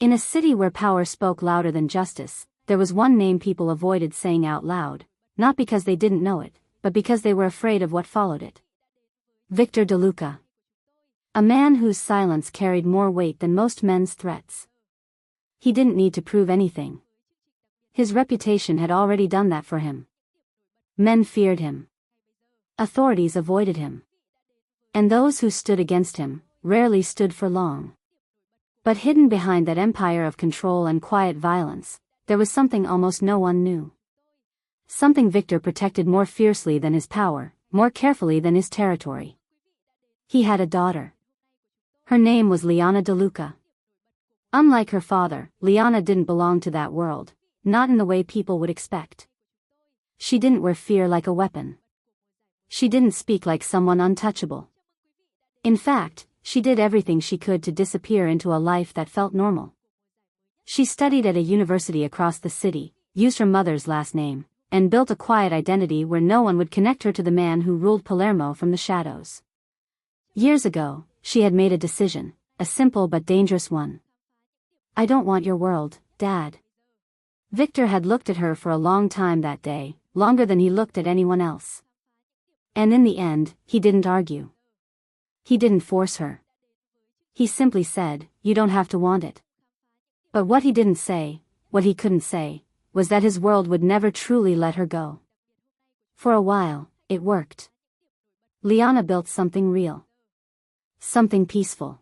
In a city where power spoke louder than justice, there was one name people avoided saying out loud, not because they didn't know it, but because they were afraid of what followed it. Victor DeLuca. A man whose silence carried more weight than most men's threats. He didn't need to prove anything. His reputation had already done that for him. Men feared him. Authorities avoided him. And those who stood against him rarely stood for long. But hidden behind that empire of control and quiet violence, there was something almost no one knew. Something Victor protected more fiercely than his power, more carefully than his territory. He had a daughter. Her name was Liana DeLuca. Unlike her father, Liana didn't belong to that world, not in the way people would expect. She didn't wear fear like a weapon. She didn't speak like someone untouchable. In fact, she did everything she could to disappear into a life that felt normal. She studied at a university across the city, used her mother's last name, and built a quiet identity where no one would connect her to the man who ruled Palermo from the shadows. Years ago, she had made a decision, a simple but dangerous one. "I don't want your world, Dad." Victor had looked at her for a long time that day, longer than he looked at anyone else. And in the end, he didn't argue. He didn't force her. He simply said, "You don't have to want it." But what he didn't say, what he couldn't say, was that his world would never truly let her go. For a while, it worked. Liana built something real. Something peaceful.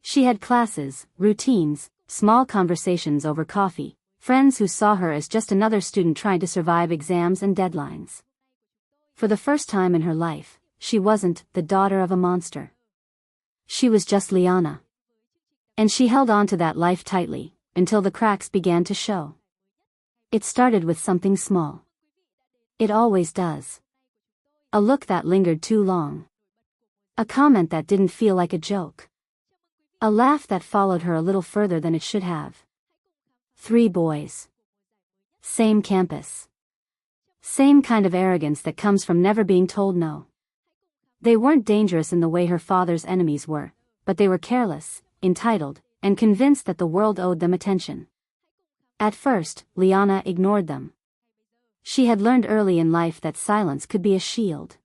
She had classes, routines, small conversations over coffee, friends who saw her as just another student trying to survive exams and deadlines. For the first time in her life, she wasn't the daughter of a monster. She was just Liana. And she held on to that life tightly, until the cracks began to show. It started with something small. It always does. A look that lingered too long. A comment that didn't feel like a joke. A laugh that followed her a little further than it should have. 3 boys. Same campus. Same kind of arrogance that comes from never being told no. They weren't dangerous in the way her father's enemies were, but they were careless, entitled, and convinced that the world owed them attention. At first, Liana ignored them. She had learned early in life that silence could be a shield.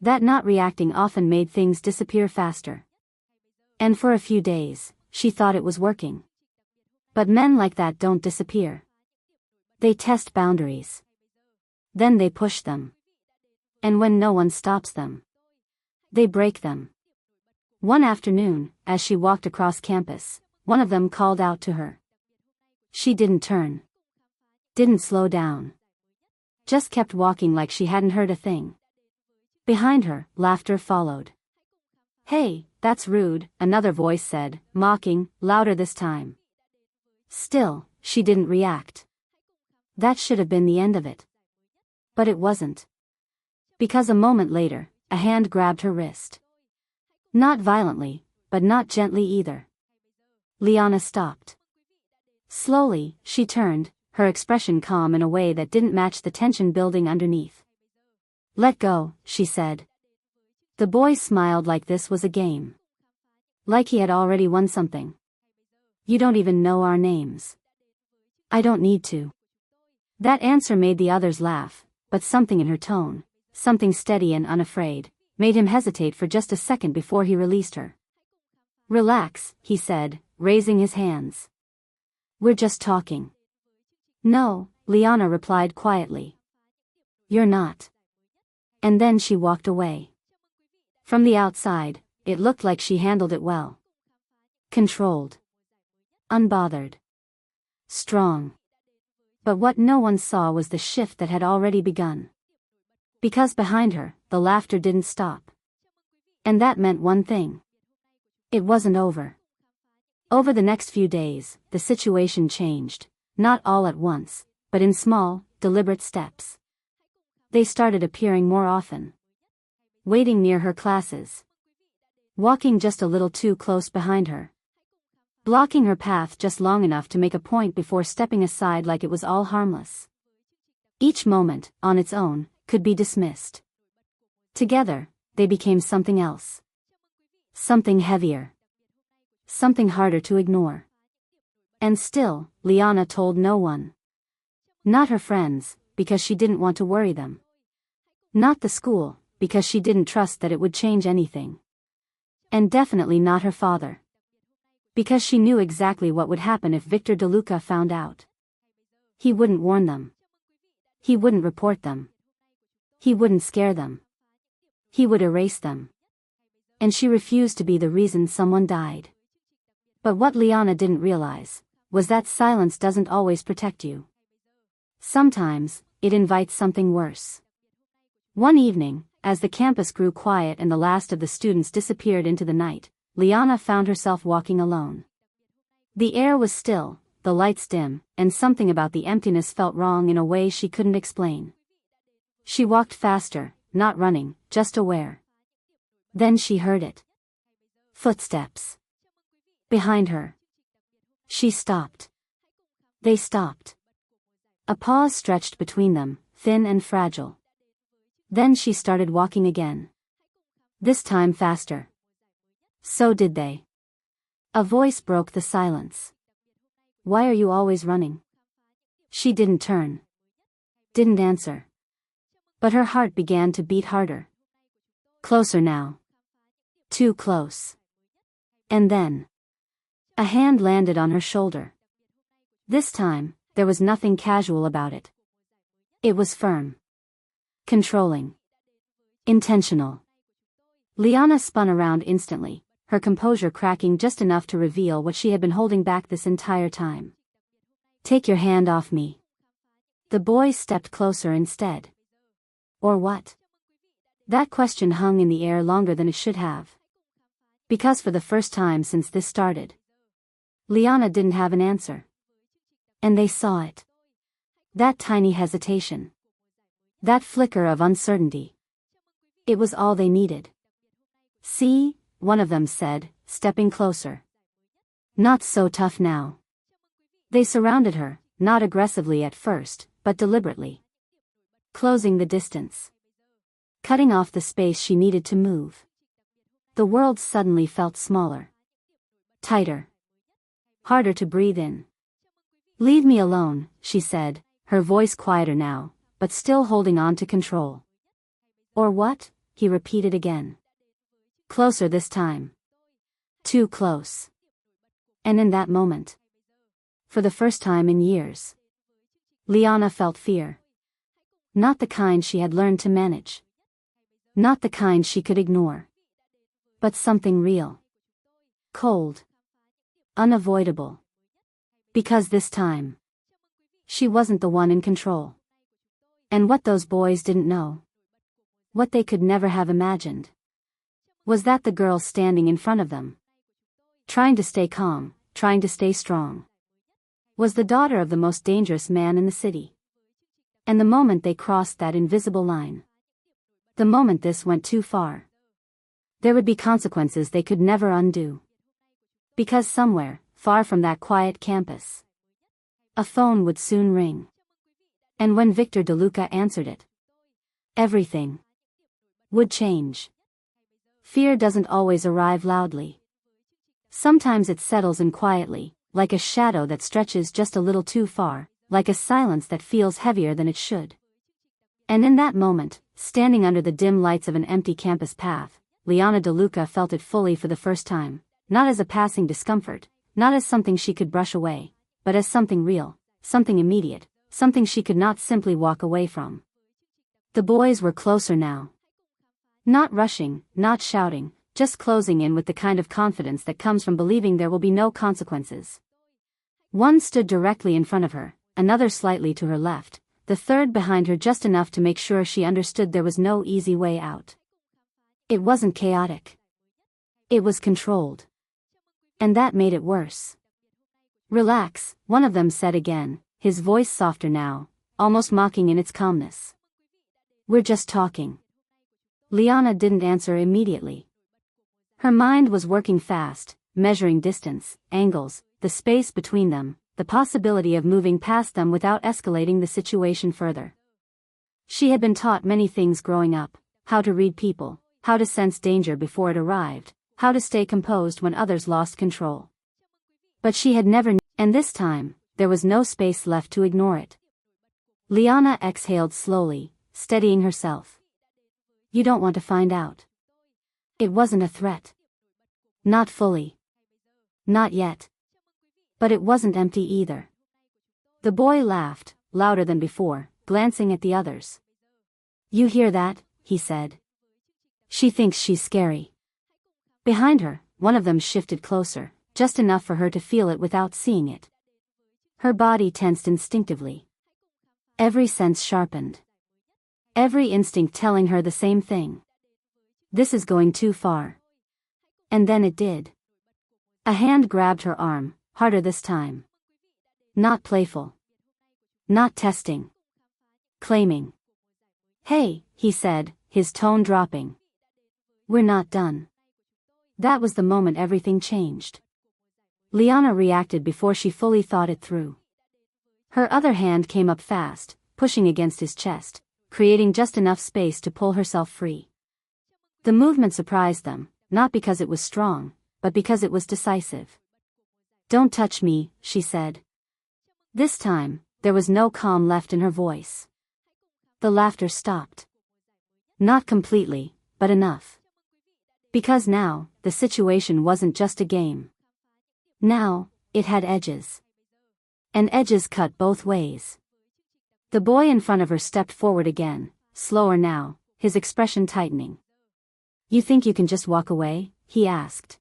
That not reacting often made things disappear faster. And for a few days, she thought it was working. But men like that don't disappear. They test boundaries. Then they push them. And when no one stops them, they break them. One afternoon, as she walked across campus, one of them called out to her. She didn't turn. Didn't slow down. Just kept walking like she hadn't heard a thing. Behind her, laughter followed. "Hey, that's rude," another voice said, mocking, louder this time. Still, she didn't react. That should have been the end of it. But it wasn't. Because a moment later, a hand grabbed her wrist. Not violently, but not gently either. Liana stopped. Slowly, she turned, her expression calm in a way that didn't match the tension building underneath. "Let go," she said. The boy smiled like this was a game. Like he had already won something. "You don't even know our names." "I don't need to." That answer made the others laugh, but something in her tone, something steady and unafraid, made him hesitate for just a second before he released her. "Relax," he said, raising his hands. "We're just talking." "No," Liana replied quietly. "You're not." And then she walked away. From the outside, it looked like she handled it well. Controlled. Unbothered. Strong. But what no one saw was the shift that had already begun. Because behind her, the laughter didn't stop. And that meant one thing. It wasn't over. Over the next few days, the situation changed, not all at once, but in small, deliberate steps. They started appearing more often. Waiting near her classes. Walking just a little too close behind her. Blocking her path just long enough to make a point before stepping aside like it was all harmless. Each moment, on its own, could be dismissed. Together, they became something else. Something heavier. Something harder to ignore. And still, Liana told no one. Not her friends, because she didn't want to worry them. Not the school, because she didn't trust that it would change anything. And definitely not her father. Because she knew exactly what would happen if Victor DeLuca found out. He wouldn't warn them. He wouldn't report them. He wouldn't scare them. He would erase them. And she refused to be the reason someone died. But what Liana didn't realize was that silence doesn't always protect you. Sometimes, it invites something worse. One evening, as the campus grew quiet and the last of the students disappeared into the night, Liana found herself walking alone. The air was still, the lights dim, and something about the emptiness felt wrong in a way she couldn't explain. She walked faster, not running, just aware. Then she heard it. Footsteps. Behind her. She stopped. They stopped. A pause stretched between them, thin and fragile. Then she started walking again. This time faster. So did they. A voice broke the silence. Why are you always running? She didn't turn. Didn't answer. But her heart began to beat harder. Closer now. Too close. And then. A hand landed on her shoulder. This time, there was nothing casual about it. It was firm. Controlling. Intentional. Liana spun around instantly, her composure cracking just enough to reveal what she had been holding back this entire time. Take your hand off me. The boy stepped closer instead. Or what? That question hung in the air longer than it should have. Because for the first time since this started, Liana didn't have an answer. And they saw it. That tiny hesitation. That flicker of uncertainty. It was all they needed. See, one of them said, stepping closer. Not so tough now. They surrounded her, not aggressively at first, but deliberately. Closing the distance. Cutting off the space she needed to move. The world suddenly felt smaller. Tighter. Harder to breathe in. Leave me alone, she said, her voice quieter now, but still holding on to control. Or what? He repeated again. Closer this time. Too close. And in that moment, for the first time in years, Liana felt fear. Not the kind she had learned to manage. Not the kind she could ignore. But something real. Cold. Unavoidable. Because this time, she wasn't the one in control. And what those boys didn't know, what they could never have imagined, was that the girl standing in front of them, trying to stay calm, trying to stay strong, was the daughter of the most dangerous man in the city. And the moment they crossed that invisible line, the moment this went too far, there would be consequences they could never undo. Because somewhere, far from that quiet campus, a phone would soon ring. And when Victor DeLuca answered it, everything would change. Fear doesn't always arrive loudly. Sometimes it settles in quietly, like a shadow that stretches just a little too far, like a silence that feels heavier than it should. And in that moment, standing under the dim lights of an empty campus path, Liana DeLuca felt it fully for the first time, not as a passing discomfort, not as something she could brush away, but as something real, something immediate, something she could not simply walk away from. The boys were closer now. Not rushing, not shouting, just closing in with the kind of confidence that comes from believing there will be no consequences. One stood directly in front of her, another slightly to her left, the third behind her just enough to make sure she understood there was no easy way out. It wasn't chaotic. It was controlled. And that made it worse. Relax, one of them said again, his voice softer now, almost mocking in its calmness. We're just talking. Liana didn't answer immediately. Her mind was working fast, measuring distance, angles, the space between them, the possibility of moving past them without escalating the situation further. She had been taught many things growing up, how to read people, how to sense danger before it arrived, how to stay composed when others lost control. But she had never And this time, there was no space left to ignore it. Liana exhaled slowly, steadying herself. You don't want to find out. It wasn't a threat. Not fully. Not yet. But it wasn't empty either. The boy laughed, louder than before, glancing at the others. You hear that? He said. She thinks she's scary. Behind her, one of them shifted closer, just enough for her to feel it without seeing it. Her body tensed instinctively. Every sense sharpened. Every instinct telling her the same thing. This is going too far. And then it did. A hand grabbed her arm, harder this time. Not playful. Not testing. Claiming. Hey, he said, his tone dropping. We're not done. That was the moment everything changed. Liana reacted before she fully thought it through. Her other hand came up fast, pushing against his chest, creating just enough space to pull herself free. The movement surprised them, not because it was strong, but because it was decisive. Don't touch me, she said. This time, there was no calm left in her voice. The laughter stopped. Not completely, but enough. Because now, the situation wasn't just a game. Now, it had edges. And edges cut both ways. The boy in front of her stepped forward again, slower now, his expression tightening. You think you can just walk away? He asked.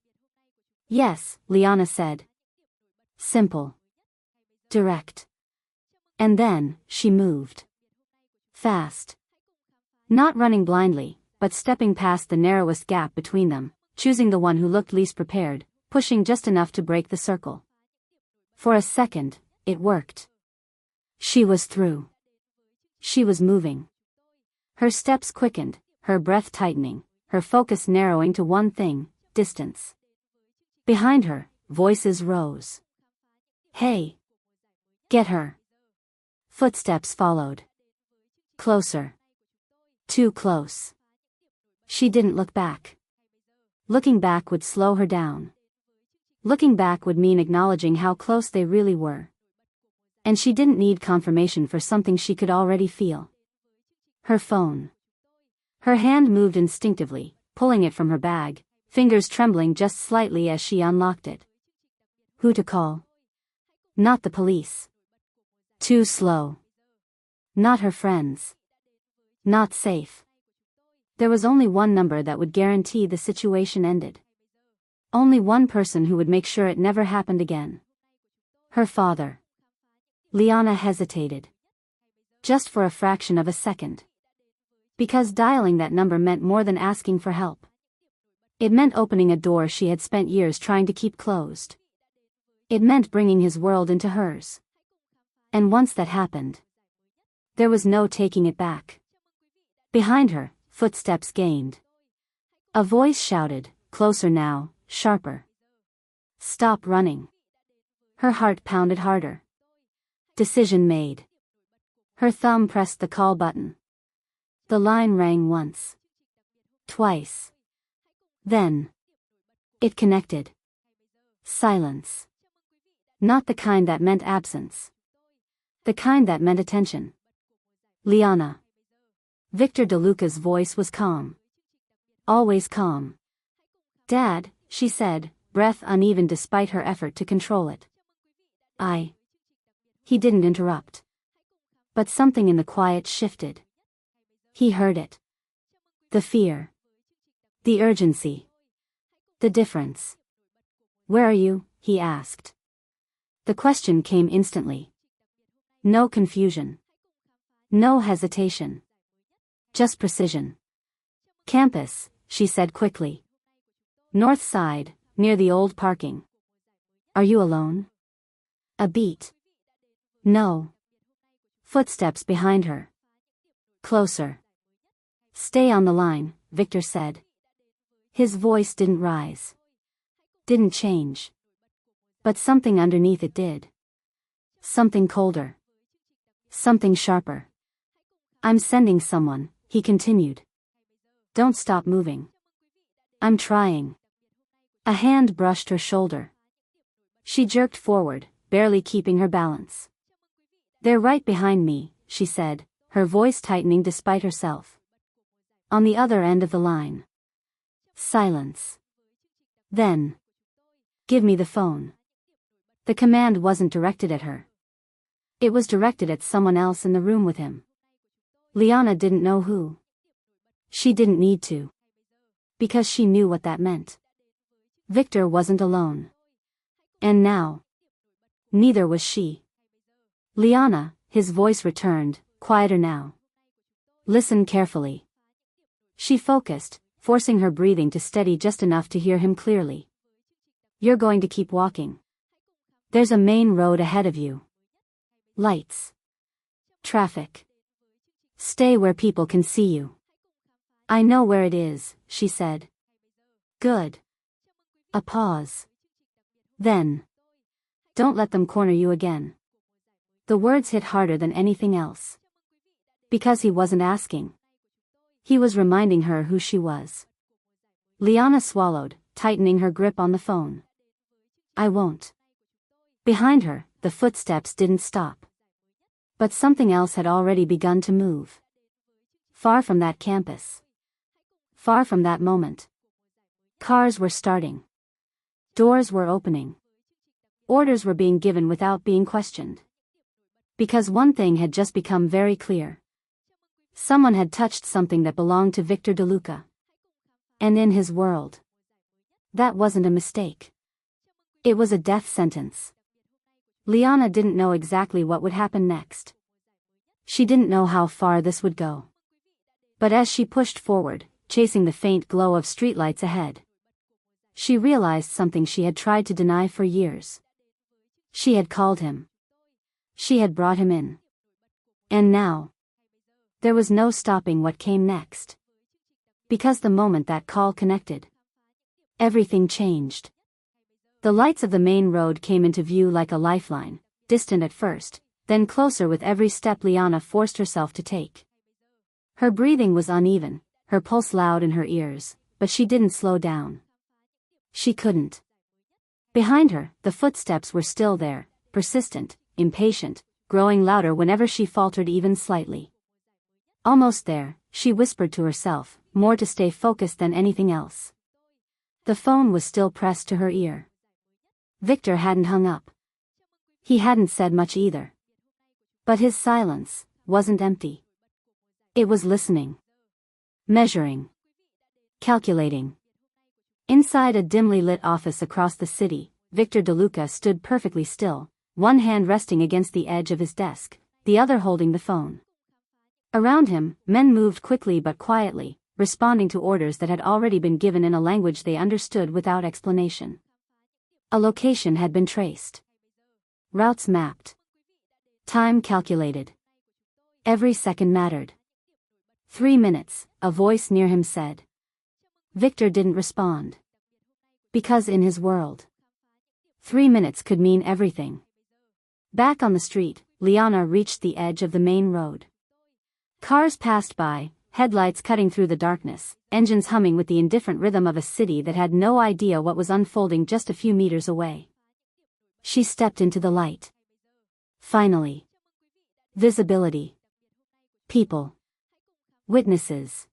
Yes, Liana said. Simple. Direct. And then, she moved. Fast. Not running blindly, but stepping past the narrowest gap between them, choosing the one who looked least prepared, pushing just enough to break the circle. For a second, it worked. She was through. She was moving. Her steps quickened, her breath tightening, her focus narrowing to one thing, distance. Behind her, voices rose. Hey! Get her! Footsteps followed. Closer. Too close. She didn't look back. Looking back would slow her down. Looking back would mean acknowledging how close they really were. And she didn't need confirmation for something she could already feel. Her phone. Her hand moved instinctively, pulling it from her bag, fingers trembling just slightly as she unlocked it. Who to call? Not the police. Too slow. Not her friends. Not safe. There was only one number that would guarantee the situation ended. Only one person who would make sure it never happened again. Her father. Liana hesitated. Just for a fraction of a second. Because dialing that number meant more than asking for help. It meant opening a door she had spent years trying to keep closed. It meant bringing his world into hers. And once that happened, there was no taking it back. Behind her, footsteps gained. A voice shouted, closer now, sharper. Stop running. Her heart pounded harder. Decision made. Her thumb pressed the call button. The line rang once. Twice. Then. It connected. Silence. Not the kind that meant absence. The kind that meant attention. Liana. Victor DeLuca's voice was calm. Always calm. Dad, she said, breath uneven despite her effort to control it. He didn't interrupt. But something in the quiet shifted. He heard it. The fear. The urgency. The difference. Where are you? He asked. The question came instantly. No confusion. No hesitation. Just precision. Campus, she said quickly. North side, near the old parking. Are you alone? A beat. No. Footsteps behind her. Closer. Stay on the line, Victor said. His voice didn't rise. Didn't change. But something underneath it did. Something colder. Something sharper. I'm sending someone, he continued. Don't stop moving. I'm trying. A hand brushed her shoulder. She jerked forward, barely keeping her balance. "They're right behind me," she said, her voice tightening despite herself. On the other end of the line. Silence. Then. "Give me the phone." The command wasn't directed at her. It was directed at someone else in the room with him. Liana didn't know who. She didn't need to. Because she knew what that meant. Victor wasn't alone. And now. Neither was she. "Liana," his voice returned, quieter now. "Listen carefully." She focused, forcing her breathing to steady just enough to hear him clearly. "You're going to keep walking. There's a main road ahead of you. Lights. Traffic. Stay where people can see you." "I know where it is," she said. "Good." A pause. Then. "Don't let them corner you again." The words hit harder than anything else. Because he wasn't asking. He was reminding her who she was. Liana swallowed, tightening her grip on the phone. "I won't." Behind her, the footsteps didn't stop. But something else had already begun to move. Far from that campus. Far from that moment. Cars were starting. Doors were opening. Orders were being given without being questioned. Because one thing had just become very clear. Someone had touched something that belonged to Victor DeLuca. And in his world. That wasn't a mistake. It was a death sentence. Liana didn't know exactly what would happen next. She didn't know how far this would go. But as she pushed forward, chasing the faint glow of streetlights ahead, she realized something she had tried to deny for years. She had called him. She had brought him in. And now. There was no stopping what came next. Because the moment that call connected, everything changed. The lights of the main road came into view like a lifeline, distant at first, then closer with every step Liana forced herself to take. Her breathing was uneven, her pulse loud in her ears, but she didn't slow down. She couldn't. Behind her, the footsteps were still there, persistent, impatient, growing louder whenever she faltered even slightly. Almost there, she whispered to herself, more to stay focused than anything else. The phone was still pressed to her ear. Victor hadn't hung up. He hadn't said much either. But his silence wasn't empty. It was listening. Measuring. Calculating. Inside a dimly lit office across the city, Victor DeLuca stood perfectly still, one hand resting against the edge of his desk, the other holding the phone. Around him, men moved quickly but quietly, responding to orders that had already been given in a language they understood without explanation. A location had been traced. Routes mapped. Time calculated. Every second mattered. 3 minutes, a voice near him said. Victor didn't respond. Because in his world, 3 minutes could mean everything. Back on the street, Liana reached the edge of the main road. Cars passed by, headlights cutting through the darkness, engines humming with the indifferent rhythm of a city that had no idea what was unfolding just a few meters away. She stepped into the light. Finally. Visibility. People. Witnesses.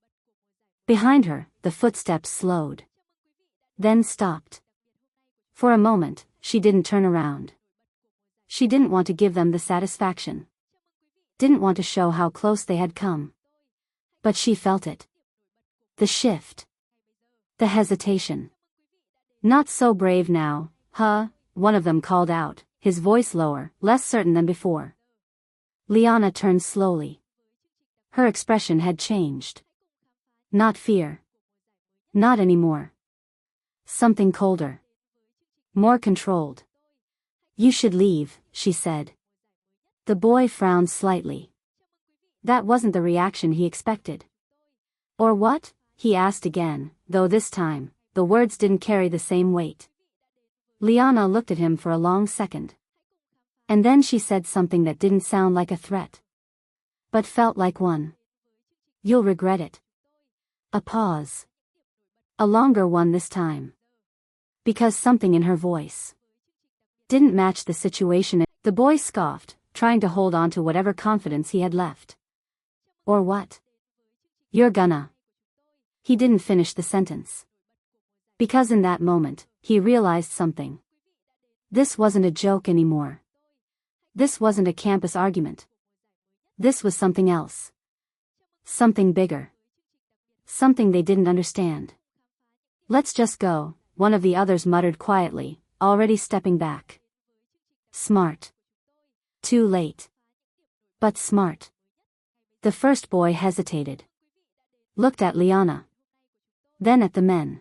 Behind her, the footsteps slowed. Then stopped. For a moment, she didn't turn around. She didn't want to give them the satisfaction. Didn't want to show how close they had come. But she felt it. The shift. The hesitation. Not so brave now, huh? One of them called out, his voice lower, less certain than before. Liana turned slowly. Her expression had changed. Not fear. Not anymore. Something colder. More controlled. You should leave, she said. The boy frowned slightly. That wasn't the reaction he expected. Or what? He asked again, though this time, the words didn't carry the same weight. Liana looked at him for a long second. And then she said something that didn't sound like a threat. But felt like one. You'll regret it. A pause. A longer one this time. Because something in her voice. didn't match the situation. The boy scoffed, trying to hold on to whatever confidence he had left. Or what? You're gonna. He didn't finish the sentence. Because in that moment, he realized something. This wasn't a joke anymore. This wasn't a campus argument. This was something else. Something bigger. Something they didn't understand. Let's just go, one of the others muttered quietly, already stepping back. Smart. Too late. But smart. The first boy hesitated. Looked at Liana. Then at the men.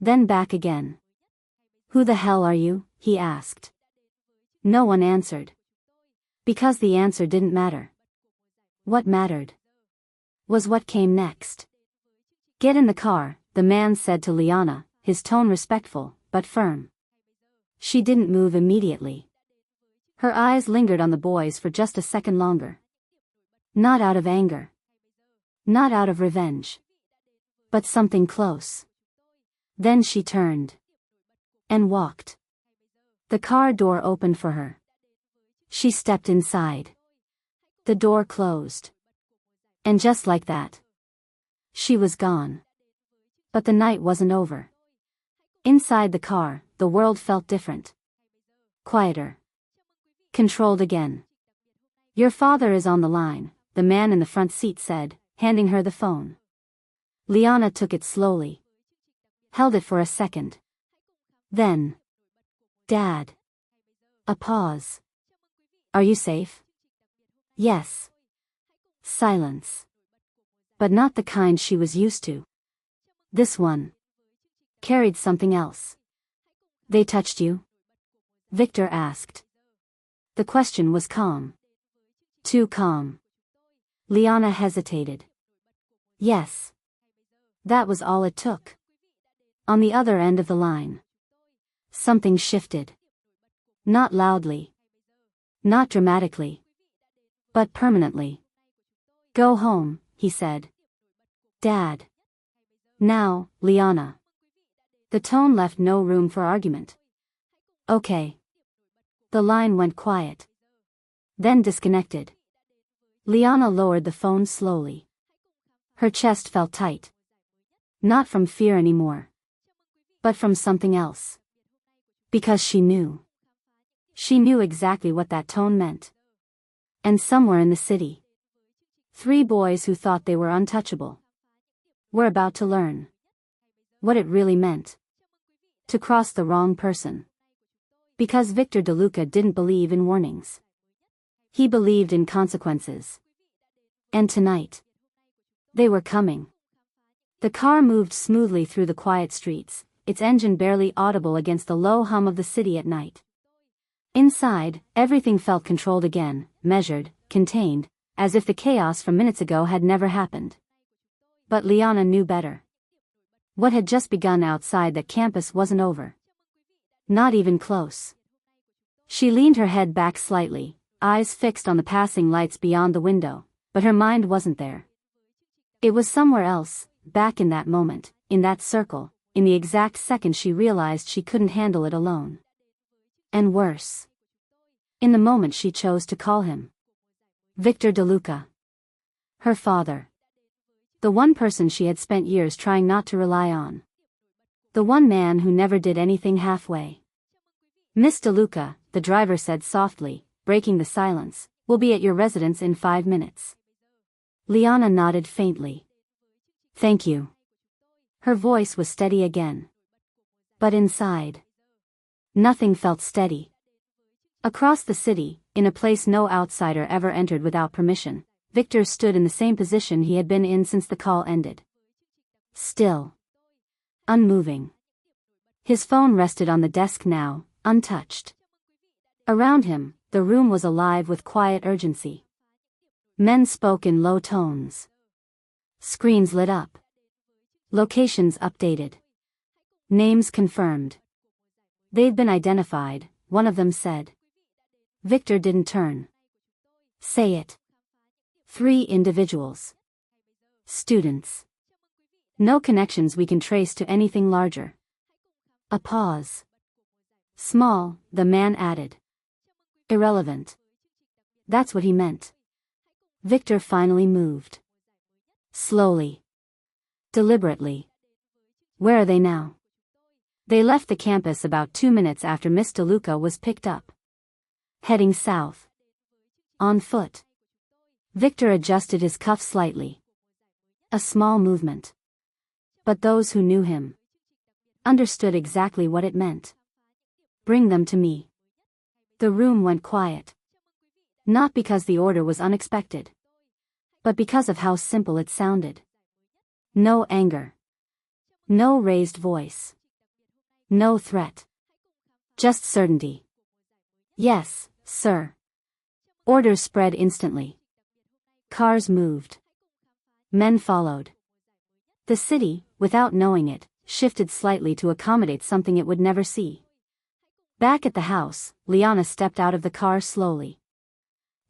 Then back again. Who the hell are you? He asked. No one answered. Because the answer didn't matter. What mattered was what came next. Get in the car, the man said to Liana, his tone respectful, but firm. She didn't move immediately. Her eyes lingered on the boys for just a second longer. Not out of anger. Not out of revenge. But something close. Then she turned. And walked. The car door opened for her. She stepped inside. The door closed. And just like that, she was gone. But the night wasn't over. Inside the car, the world felt different. Quieter. Controlled again. Your father is on the line, the man in the front seat said, handing her the phone. Liana took it slowly. Held it for a second. Then. Dad. A pause. Are you safe? Yes. Silence. But not the kind she was used to. This one. Carried something else. They touched you? Victor asked. The question was calm. Too calm. Liana hesitated. Yes. That was all it took. On the other end of the line. Something shifted. Not loudly. Not dramatically. But permanently. Go home, he said. Dad. Now, Liana. The tone left no room for argument. Okay. The line went quiet. Then disconnected. Liana lowered the phone slowly. Her chest felt tight. Not from fear anymore. But from something else. Because she knew. She knew exactly what that tone meant. And somewhere in the city. 3 boys who thought they were untouchable. Were about to learn. What it really meant. To cross the wrong person. Because Victor DeLuca didn't believe in warnings. He believed in consequences. And tonight. They were coming. The car moved smoothly through the quiet streets, its engine barely audible against the low hum of the city at night. Inside, everything felt controlled again, measured, contained, as if the chaos from minutes ago had never happened. But Liana knew better. What had just begun outside that campus wasn't over. Not even close. She leaned her head back slightly, eyes fixed on the passing lights beyond the window, but her mind wasn't there. It was somewhere else, back in that moment, in that circle, in the exact second she realized she couldn't handle it alone. And worse. In the moment she chose to call him. Victor DeLuca. Her father. The one person she had spent years trying not to rely on. The one man who never did anything halfway. Miss DeLuca, the driver said softly, breaking the silence, will be at your residence in 5 minutes. Liana nodded faintly. Thank you. Her voice was steady again. But inside. Nothing felt steady. Across the city, in a place no outsider ever entered without permission, Victor stood in the same position he had been in since the call ended. Still. Unmoving. His phone rested on the desk now, untouched. Around him, the room was alive with quiet urgency. Men spoke in low tones. Screens lit up. Locations updated. Names confirmed. They'd been identified, one of them said. Victor didn't turn. Say it. 3 individuals. Students. No connections we can trace to anything larger. A pause. Small, the man added. Irrelevant. That's what he meant. Victor finally moved. Slowly. Deliberately. Where are they now? They left the campus about 2 minutes after Miss DeLuca was picked up. Heading south. On foot. Victor adjusted his cuff slightly. A small movement. But those who knew him understood exactly what it meant. Bring them to me. The room went quiet. Not because the order was unexpected, but because of how simple it sounded. No anger. No raised voice. No threat. Just certainty. Yes, sir. Orders spread instantly. Cars moved. Men followed. The city, without knowing it, shifted slightly to accommodate something it would never see. Back at the house, Liana stepped out of the car slowly.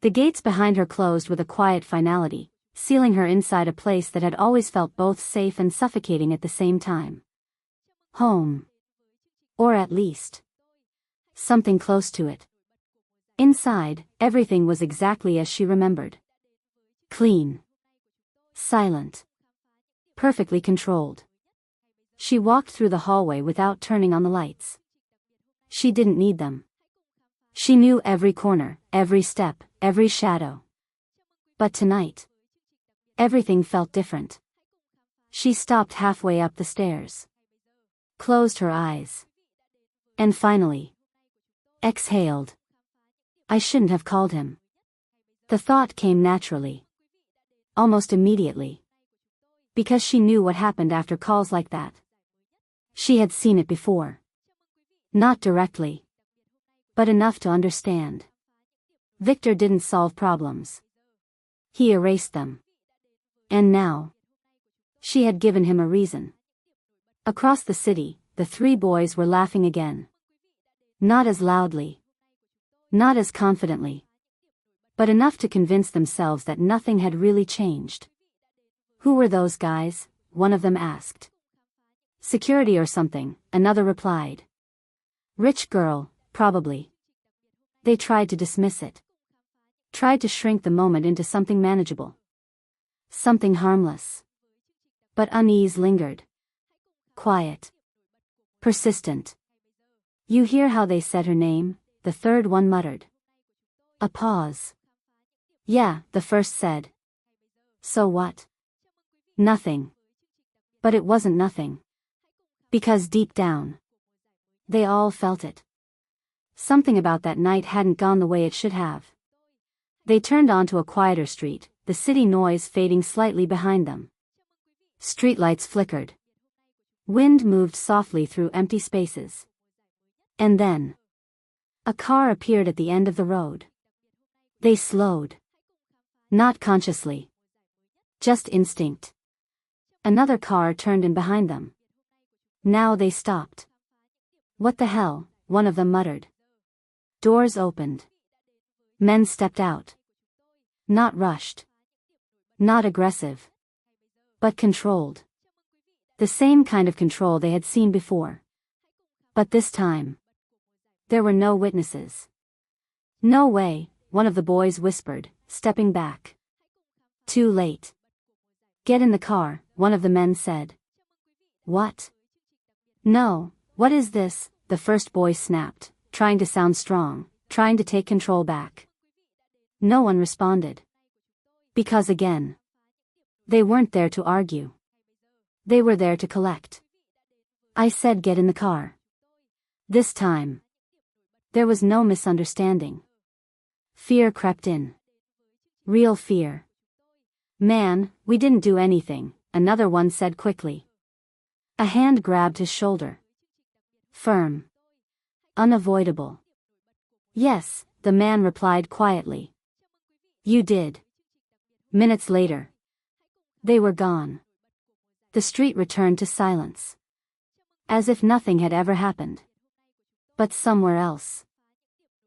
The gates behind her closed with a quiet finality, sealing her inside a place that had always felt both safe and suffocating at the same time. Home. Or at least something close to it. Inside, everything was exactly as she remembered. Clean. Silent. Perfectly controlled. She walked through the hallway without turning on the lights. She didn't need them. She knew every corner, every step, every shadow. But tonight, everything felt different. She stopped halfway up the stairs. Closed her eyes. And finally, exhaled. I shouldn't have called him. The thought came naturally. Almost immediately. Because she knew what happened after calls like that. She had seen it before. Not directly. But enough to understand. Victor didn't solve problems. He erased them. And now, she had given him a reason. Across the city, the three boys were laughing again. Not as loudly. Not as confidently. But enough to convince themselves that nothing had really changed. Who were those guys? One of them asked. Security or something, another replied. Rich girl, probably. They tried to dismiss it. Tried to shrink the moment into something manageable. Something harmless. But unease lingered. Quiet. Persistent. You hear how they said her name? The third one muttered. A pause. Yeah, the first said. So what? Nothing. But it wasn't nothing. Because deep down, they all felt it. Something about that night hadn't gone the way it should have. They turned onto a quieter street, the city noise fading slightly behind them. Streetlights flickered. Wind moved softly through empty spaces. And then, a car appeared at the end of the road. They slowed. Not consciously. Just instinct. Another car turned in behind them. Now they stopped. What the hell? One of them muttered. Doors opened. Men stepped out. Not rushed. Not aggressive. But controlled. The same kind of control they had seen before. But this time, there were no witnesses. No way, one of the boys whispered, stepping back. Too late. Get in the car, one of the men said. What? No, what is this? The first boy snapped, trying to sound strong, trying to take control back. No one responded. Because again, they weren't there to argue. They were there to collect. I said get in the car. This time, there was no misunderstanding. Fear crept in. Real fear. Man, we didn't do anything, another one said quickly. A hand grabbed his shoulder. Firm. Unavoidable. Yes, the man replied quietly. You did. Minutes later, they were gone. The street returned to silence. As if nothing had ever happened. But somewhere else,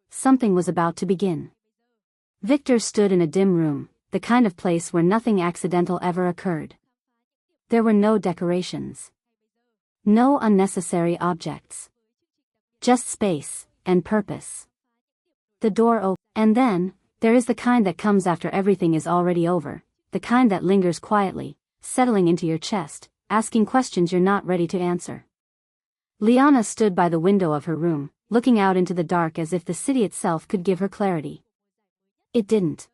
something was about to begin. Victor stood in a dim room, the kind of place where nothing accidental ever occurred. There were no decorations. No unnecessary objects. Just space, and purpose. The door opened. And then, there is the kind that comes after everything is already over, the kind that lingers quietly, settling into your chest, asking questions you're not ready to answer. Liana stood by the window of her room, looking out into the dark as if the city itself could give her clarity. It didn't.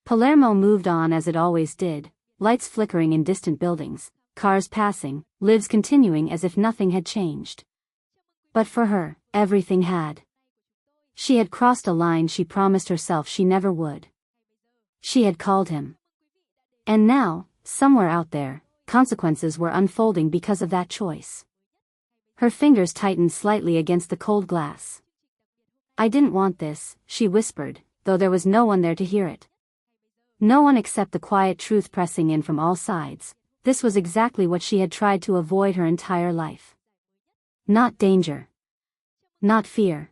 Palermo moved on as it always did, lights flickering in distant buildings, cars passing, lives continuing as if nothing had changed. But for her, everything had. She had crossed a line she promised herself she never would. She had called him. And now, somewhere out there, consequences were unfolding because of that choice. Her fingers tightened slightly against the cold glass. I didn't want this, she whispered, though there was no one there to hear it. No one except the quiet truth pressing in from all sides. This was exactly what she had tried to avoid her entire life. Not danger. Not fear.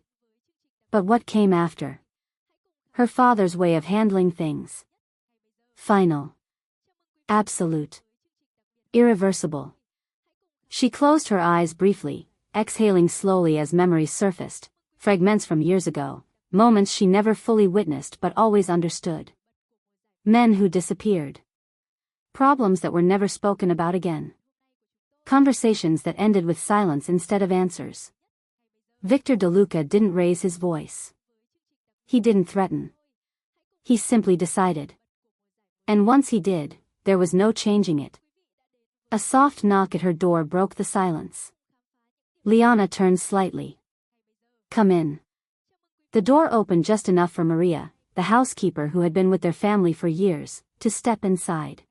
But what came after? Her father's way of handling things. Final. Absolute. Irreversible. She closed her eyes briefly, exhaling slowly as memories surfaced, fragments from years ago, moments she never fully witnessed but always understood. Men who disappeared. Problems that were never spoken about again. Conversations that ended with silence instead of answers. Victor DeLuca didn't raise his voice. He didn't threaten. He simply decided. And once he did, there was no changing it. A soft knock at her door broke the silence. Liana turned slightly. Come in. The door opened just enough for Maria, the housekeeper who had been with their family for years, to step inside.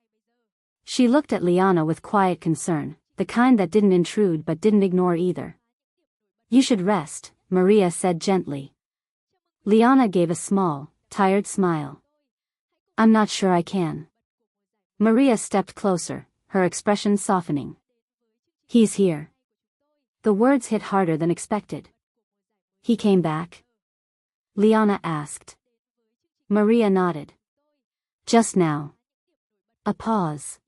She looked at Liana with quiet concern, the kind that didn't intrude but didn't ignore either. You should rest, Maria said gently. Liana gave a small, tired smile. I'm not sure I can. Maria stepped closer, her expression softening. He's here. The words hit harder than expected. He came back? Liana asked. Maria nodded. Just now. A pause.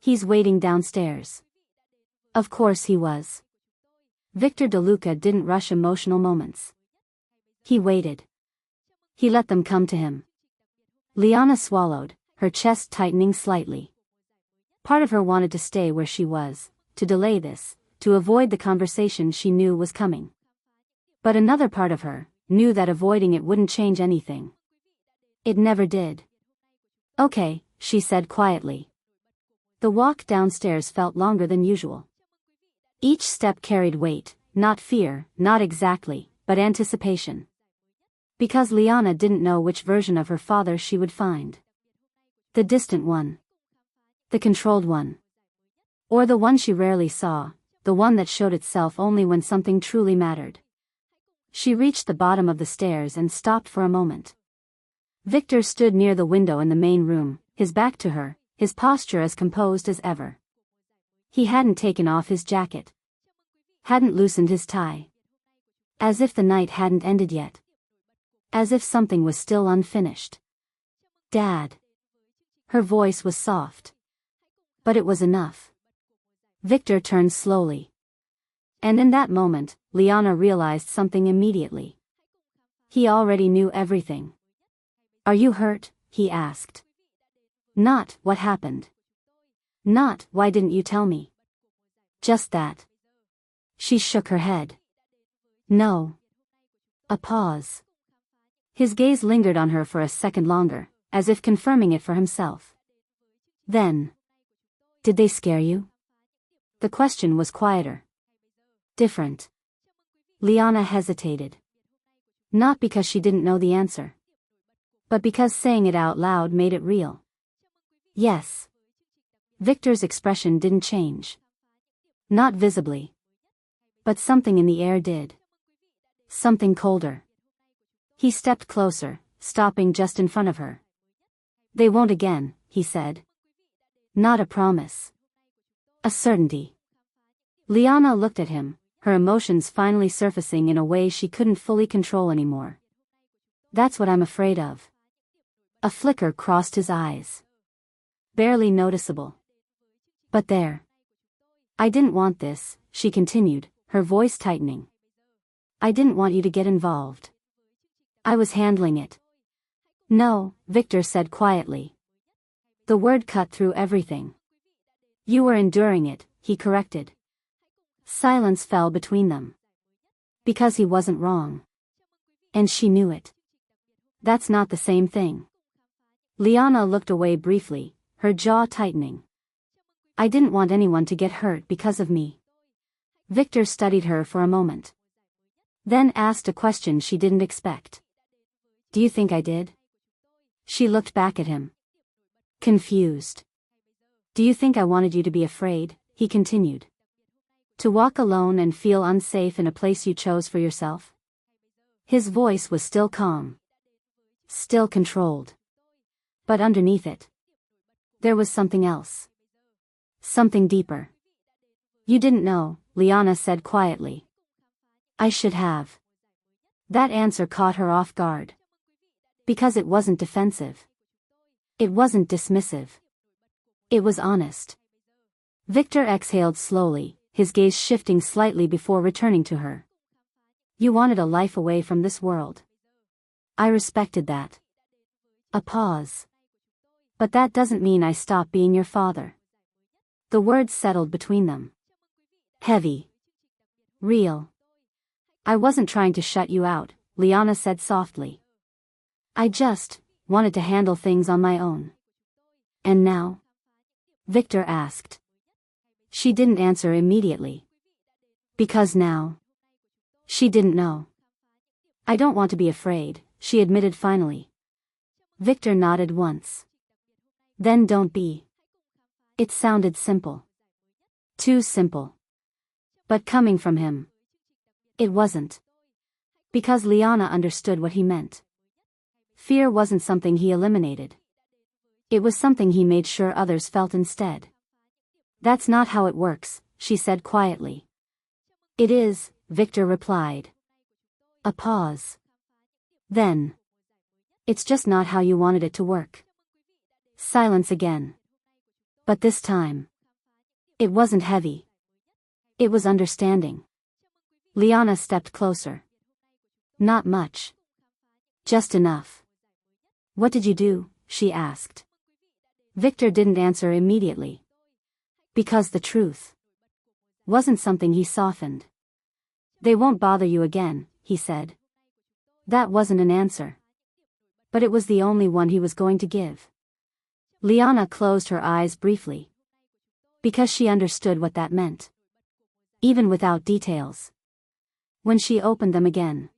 He's waiting downstairs. Of course he was. Victor DeLuca didn't rush emotional moments. He waited. He let them come to him. Liana swallowed, her chest tightening slightly. Part of her wanted to stay where she was, to delay this, to avoid the conversation she knew was coming. But another part of her knew that avoiding it wouldn't change anything. It never did. Okay, she said quietly. The walk downstairs felt longer than usual. Each step carried weight, not fear, not exactly, but anticipation. Because Liana didn't know which version of her father she would find. The distant one. The controlled one. Or the one she rarely saw, the one that showed itself only when something truly mattered. She reached the bottom of the stairs and stopped for a moment. Victor stood near the window in the main room, his back to her, his posture as composed as ever. He hadn't taken off his jacket. Hadn't loosened his tie. As if the night hadn't ended yet. As if something was still unfinished. Dad. Her voice was soft. But it was enough. Victor turned slowly. And in that moment, Liana realized something immediately. He already knew everything. Are you hurt? He asked. Not, what happened? Not, why didn't you tell me? Just that. She shook her head. No. A pause. His gaze lingered on her for a second longer, as if confirming it for himself. Then. Did they scare you? The question was quieter. Different. Liana hesitated. Not because she didn't know the answer. But because saying it out loud made it real. Yes. Victor's expression didn't change. Not visibly. But something in the air did. Something colder. He stepped closer, stopping just in front of her. They won't again, he said. Not a promise. A certainty. Liana looked at him, her emotions finally surfacing in a way she couldn't fully control anymore. That's what I'm afraid of. A flicker crossed his eyes. Barely noticeable. But there. I didn't want this, she continued, her voice tightening. I didn't want you to get involved. I was handling it. No, Victor said quietly. The word cut through everything. You were enduring it, he corrected. Silence fell between them. Because he wasn't wrong. And she knew it. That's not the same thing. Liana looked away briefly, her jaw tightening. I didn't want anyone to get hurt because of me. Victor studied her for a moment. Then asked a question she didn't expect. Do you think I did? She looked back at him. Confused. Do you think I wanted you to be afraid? He continued. To walk alone and feel unsafe in a place you chose for yourself? His voice was still calm. Still controlled. But underneath it, there was something else. Something deeper. You didn't know, Liana said quietly. I should have. That answer caught her off guard. Because it wasn't defensive. It wasn't dismissive. It was honest. Victor exhaled slowly, his gaze shifting slightly before returning to her. You wanted a life away from this world. I respected that. A pause. But that doesn't mean I stop being your father. The words settled between them. Heavy. Real. I wasn't trying to shut you out, Liana said softly. I just wanted to handle things on my own. And now? Victor asked. She didn't answer immediately. Because now? She didn't know. I don't want to be afraid, she admitted finally. Victor nodded once. Then don't be. It sounded simple. Too simple. But coming from him, it wasn't. Because Liana understood what he meant. Fear wasn't something he eliminated. It was something he made sure others felt instead. That's not how it works, she said quietly. It is, Victor replied. A pause. Then. It's just not how you wanted it to work. Silence again. But this time. It wasn't heavy. It was understanding. Liana stepped closer. Not much. Just enough. What did you do? She asked. Victor didn't answer immediately. Because the truth wasn't something he softened. They won't bother you again, he said. That wasn't an answer. But it was the only one he was going to give. Liana closed her eyes briefly. Because she understood what that meant. Even without details. When she opened them again,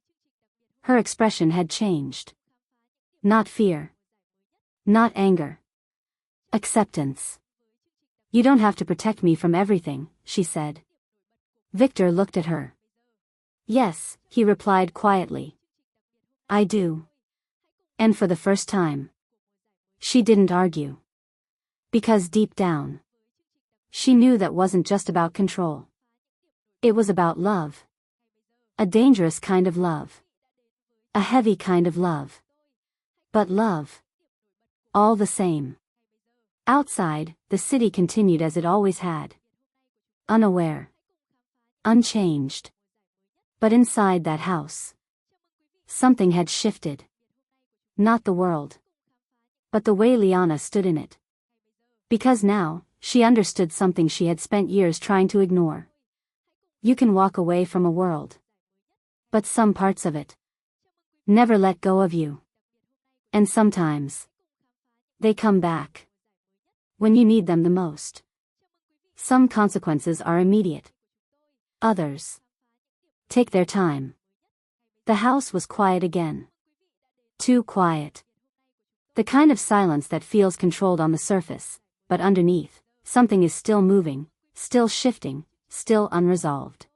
her expression had changed. Not fear. Not anger. Acceptance. You don't have to protect me from everything, she said. Victor looked at her. Yes, he replied quietly. I do. And for the first time. She didn't argue. Because deep down, she knew that wasn't just about control. It was about love. A dangerous kind of love. A heavy kind of love. But love. All the same. Outside, the city continued as it always had. Unaware. Unchanged. But inside that house, something had shifted. Not the world. But the way Liana stood in it. Because now, she understood something she had spent years trying to ignore. You can walk away from a world. But some parts of it never let go of you. And sometimes they come back when you need them the most. Some consequences are immediate. Others take their time. The house was quiet again. Too quiet. The kind of silence that feels controlled on the surface, but underneath, something is still moving, still shifting, still unresolved.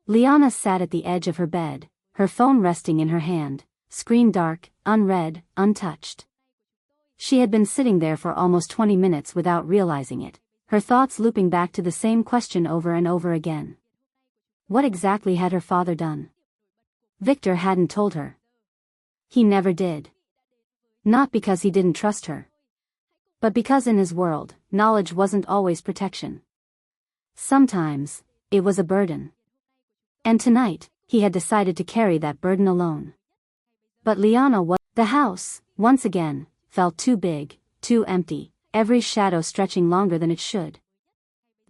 Liana sat at the edge of her bed, her phone resting in her hand, screen dark, unread, untouched. She had been sitting there for almost 20 minutes without realizing it, her thoughts looping back to the same question over and over again. What exactly had her father done? Victor hadn't told her. He never did. Not because he didn't trust her. But because in his world, knowledge wasn't always protection. Sometimes, it was a burden. And tonight, he had decided to carry that burden alone. But Liana was. The house, once again, felt too big, too empty, every shadow stretching longer than it should.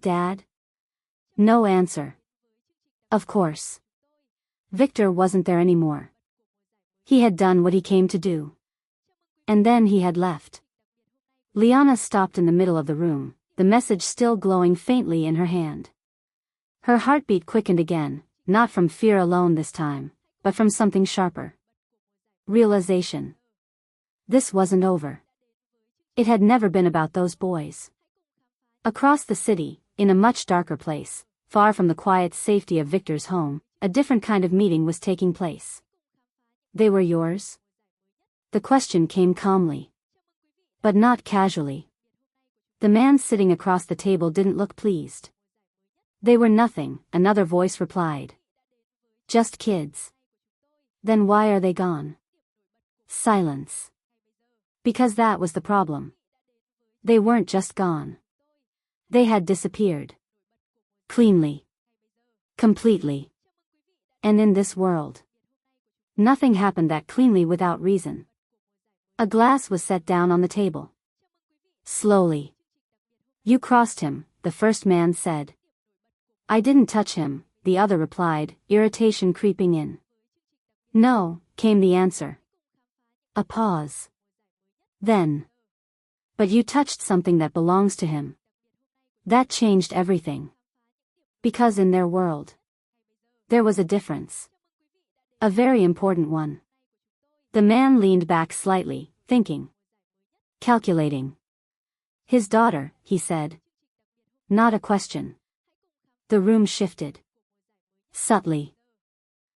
Dad? No answer. Of course. Victor wasn't there anymore. He had done what he came to do. And then he had left. Liana stopped in the middle of the room, the message still glowing faintly in her hand. Her heartbeat quickened again, not from fear alone this time, but from something sharper. Realization. This wasn't over. It had never been about those boys. Across the city, in a much darker place, far from the quiet safety of Victor's home, a different kind of meeting was taking place. They were yours? The question came calmly. But not casually. The man sitting across the table didn't look pleased. They were nothing, another voice replied. Just kids. Then why are they gone? Silence. Because that was the problem. They weren't just gone. They had disappeared. Cleanly. Completely. And in this world, nothing happened that cleanly without reason. A glass was set down on the table. Slowly. You crossed him, the first man said. I didn't touch him, the other replied, irritation creeping in. No, came the answer. A pause. Then. But you touched something that belongs to him. That changed everything. Because in their world, there was a difference. A very important one. The man leaned back slightly, thinking. Calculating. His daughter, he said. Not a question. The room shifted. Subtly.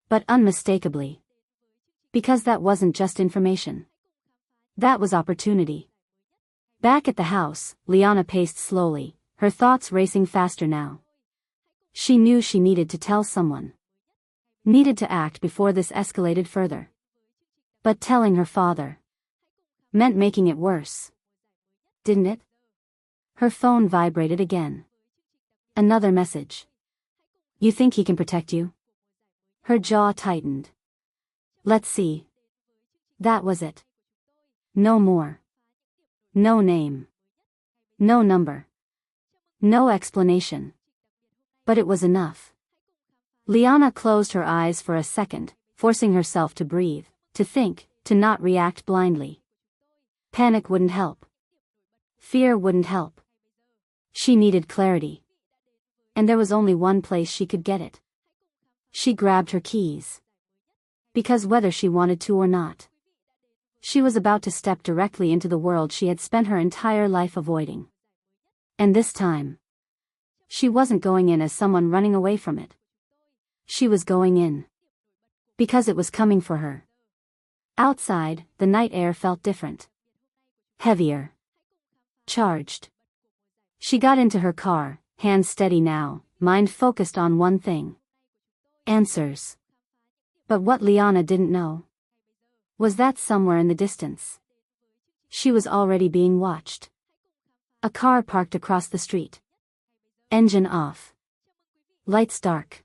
But unmistakably. Because that wasn't just information. That was opportunity. Back at the house, Liana paced slowly, her thoughts racing faster now. She knew she needed to tell someone. Needed to act before this escalated further. But telling her father meant making it worse. Didn't it? Her phone vibrated again. Another message. You think he can protect you? Her jaw tightened. Let's see. That was it. No more. No name. No number. No explanation. But it was enough. Liana closed her eyes for a second, forcing herself to breathe, to think, to not react blindly. Panic wouldn't help. Fear wouldn't help. She needed clarity. And there was only one place she could get it. She grabbed her keys. Because whether she wanted to or not, she was about to step directly into the world she had spent her entire life avoiding. And this time, she wasn't going in as someone running away from it. She was going in. Because it was coming for her. Outside, the night air felt different. Heavier. Charged. She got into her car, hands steady now, mind focused on one thing. Answers. But what Liana didn't know was that somewhere in the distance, she was already being watched. A car parked across the street. Engine off. Lights dark.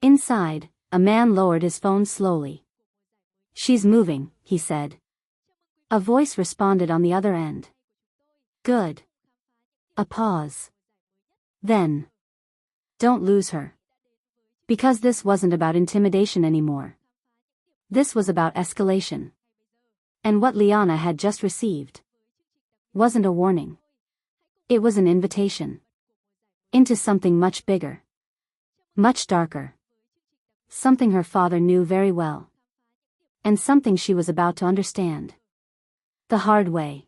Inside, a man lowered his phone slowly. She's moving, he said. A voice responded on the other end. Good. A pause. Then. Don't lose her. Because this wasn't about intimidation anymore. This was about escalation. And what Liana had just received wasn't a warning. It was an invitation. Into something much bigger. Much darker. Something her father knew very well. And something she was about to understand. The hard way.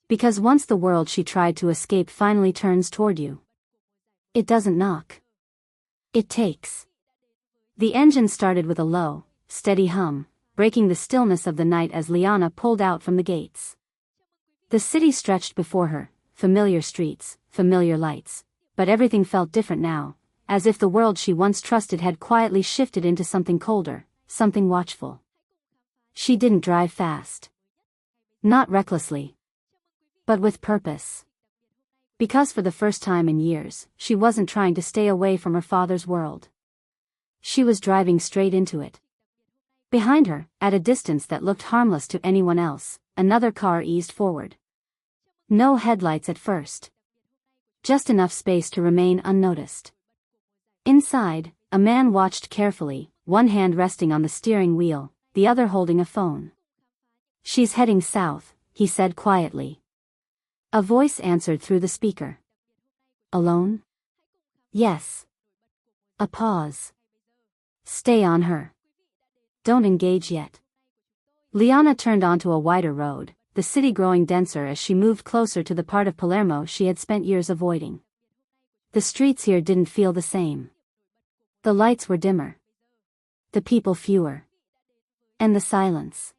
Because once the world she tried to escape finally turns toward you, it doesn't knock. It takes. The engine started with a low, steady hum, breaking the stillness of the night as Liana pulled out from the gates. The city stretched before her, familiar streets, familiar lights, but everything felt different now, as if the world she once trusted had quietly shifted into something colder, something watchful. She didn't drive fast. Not recklessly. But with purpose. Because for the first time in years, she wasn't trying to stay away from her father's world. She was driving straight into it. Behind her, at a distance that looked harmless to anyone else, another car eased forward. No headlights at first. Just enough space to remain unnoticed. Inside, a man watched carefully, one hand resting on the steering wheel, the other holding a phone. "She's heading south," he said quietly. A voice answered through the speaker. "Alone?" "Yes." A pause. "Stay on her. Don't engage yet." Liana turned onto a wider road, the city growing denser as she moved closer to the part of Palermo she had spent years avoiding. The streets here didn't feel the same. The lights were dimmer. The people fewer. And the silence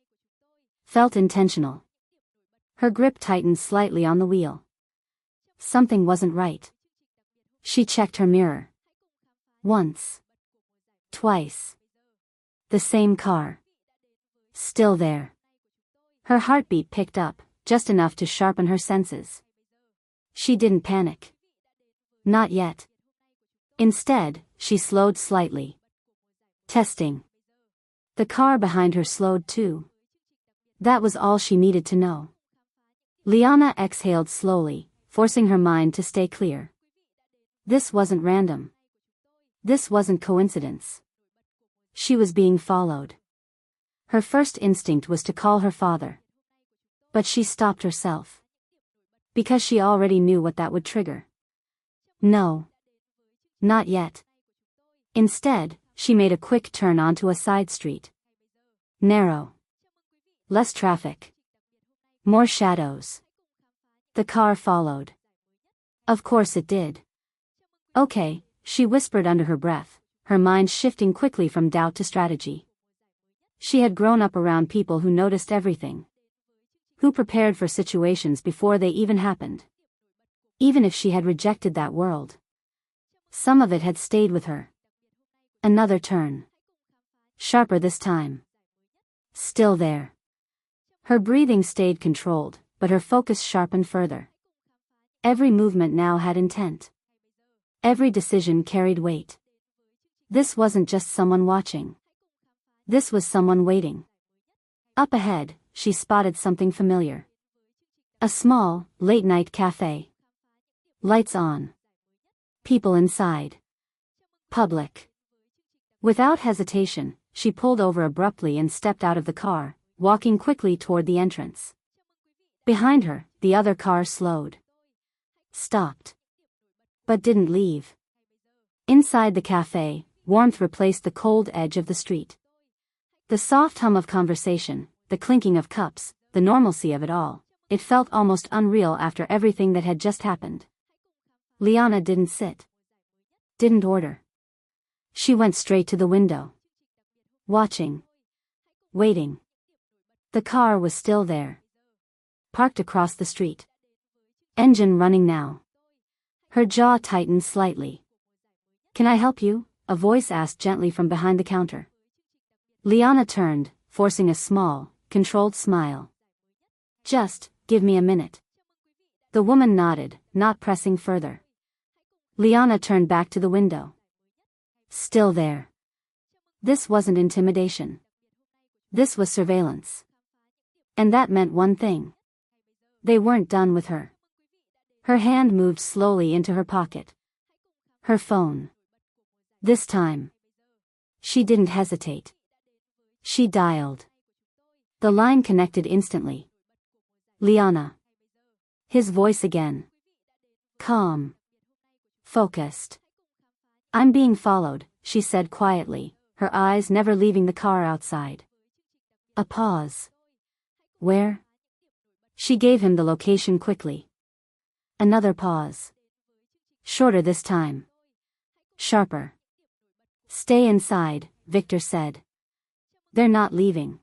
felt intentional. Her grip tightened slightly on the wheel. Something wasn't right. She checked her mirror. Once. Twice. The same car. Still there. Her heartbeat picked up, just enough to sharpen her senses. She didn't panic. Not yet. Instead, she slowed slightly. Testing. The car behind her slowed too. That was all she needed to know. Liana exhaled slowly, forcing her mind to stay clear. This wasn't random. This wasn't coincidence. She was being followed. Her first instinct was to call her father. But she stopped herself. Because she already knew what that would trigger. No. Not yet. Instead, she made a quick turn onto a side street. Narrow. Less traffic. More shadows. The car followed. Of course it did. "Okay," she whispered under her breath, her mind shifting quickly from doubt to strategy. She had grown up around people who noticed everything. Who prepared for situations before they even happened. Even if she had rejected that world. Some of it had stayed with her. Another turn. Sharper this time. Still there. Her breathing stayed controlled, but her focus sharpened further. Every movement now had intent. Every decision carried weight. This wasn't just someone watching. This was someone waiting. Up ahead, she spotted something familiar. A small, late-night cafe. Lights on. People inside. Public. Without hesitation, she pulled over abruptly and stepped out of the car, walking quickly toward the entrance. Behind her, the other car slowed. Stopped. But didn't leave. Inside the cafe, warmth replaced the cold edge of the street. The soft hum of conversation, the clinking of cups, the normalcy of it all, it felt almost unreal after everything that had just happened. Liana didn't sit. Didn't order. She went straight to the window. Watching. Waiting. The car was still there. Parked across the street. Engine running now. Her jaw tightened slightly. "Can I help you?" a voice asked gently from behind the counter. Liana turned, forcing a small, controlled smile. "Just, give me a minute." The woman nodded, not pressing further. Liana turned back to the window. Still there. This wasn't intimidation. This was surveillance. And that meant one thing. They weren't done with her. Her hand moved slowly into her pocket. Her phone. This time. She didn't hesitate. She dialed. The line connected instantly. Liana. His voice again. Calm. Focused. "I'm being followed," she said quietly, her eyes never leaving the car outside. A pause. "Where?" She gave him the location quickly. Another pause. Shorter this time. Sharper. "Stay inside," Victor said. "They're not leaving."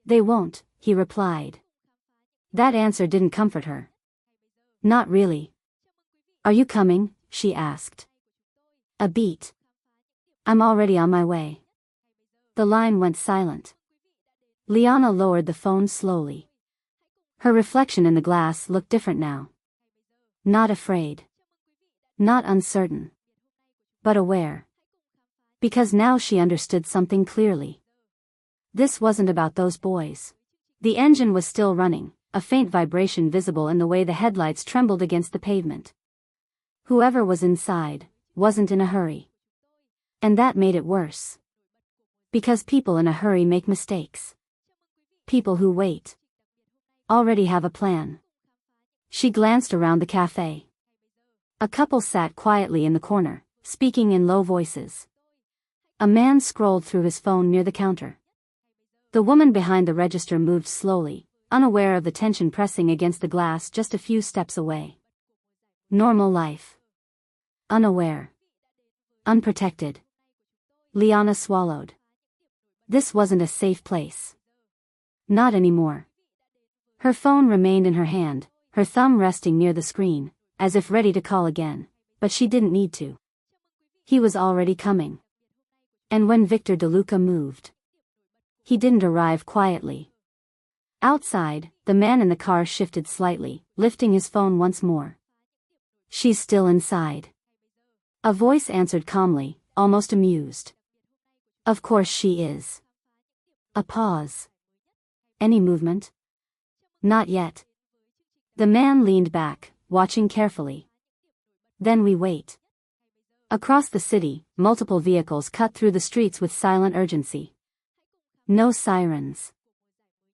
"They won't," he replied. That answer didn't comfort her. "Not really." "Are you coming?" she asked. A beat. "I'm already on my way." The line went silent. Liana lowered the phone slowly. Her reflection in the glass looked different now. Not afraid. Not uncertain. But aware. Because now she understood something clearly. This wasn't about those boys. The engine was still running, a faint vibration visible in the way the headlights trembled against the pavement. Whoever was inside wasn't in a hurry. And that made it worse. Because people in a hurry make mistakes. People who wait already have a plan. She glanced around the cafe. A couple sat quietly in the corner, speaking in low voices. A man scrolled through his phone near the counter. The woman behind the register moved slowly, unaware of the tension pressing against the glass just a few steps away. Normal life. Unaware. Unprotected. Liana swallowed. This wasn't a safe place. Not anymore. Her phone remained in her hand, her thumb resting near the screen, as if ready to call again, but she didn't need to. He was already coming. And when Victor DeLuca moved, he didn't arrive quietly. Outside, the man in the car shifted slightly, lifting his phone once more. She's still inside. A voice answered calmly, almost amused. Of course she is. A pause. Any movement? Not yet. The man leaned back, watching carefully. Then we wait. Across the city, multiple vehicles cut through the streets with silent urgency. No sirens.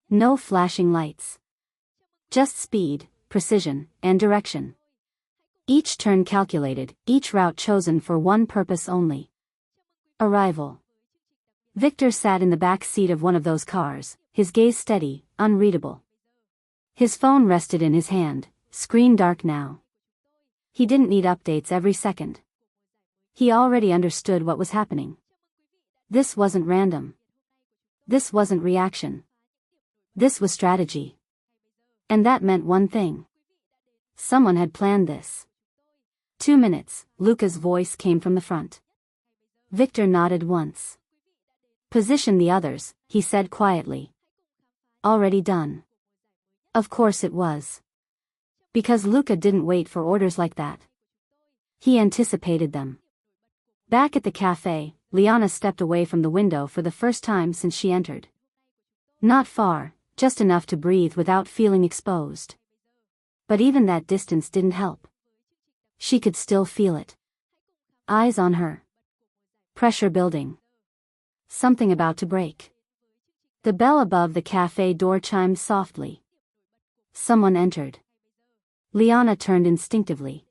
No flashing lights. Just speed, precision, and direction. Each turn calculated, each route chosen for one purpose only. Arrival. Victor sat in the back seat of one of those cars, his gaze steady, unreadable. His phone rested in his hand, screen dark now. He didn't need updates every second. He already understood what was happening. This wasn't random. This wasn't reaction. This was strategy. And that meant one thing. Someone had planned this. 2 minutes, Luca's voice came from the front. Victor nodded once. Position the others, he said quietly. Already done. Of course it was. Because Luca didn't wait for orders like that. He anticipated them. Back at the cafe, Liana stepped away from the window for the first time since she entered. Not far, just enough to breathe without feeling exposed. But even that distance didn't help. She could still feel it. Eyes on her. Pressure building. Something about to break. The bell above the cafe door chimed softly. Someone entered. Liana turned instinctively.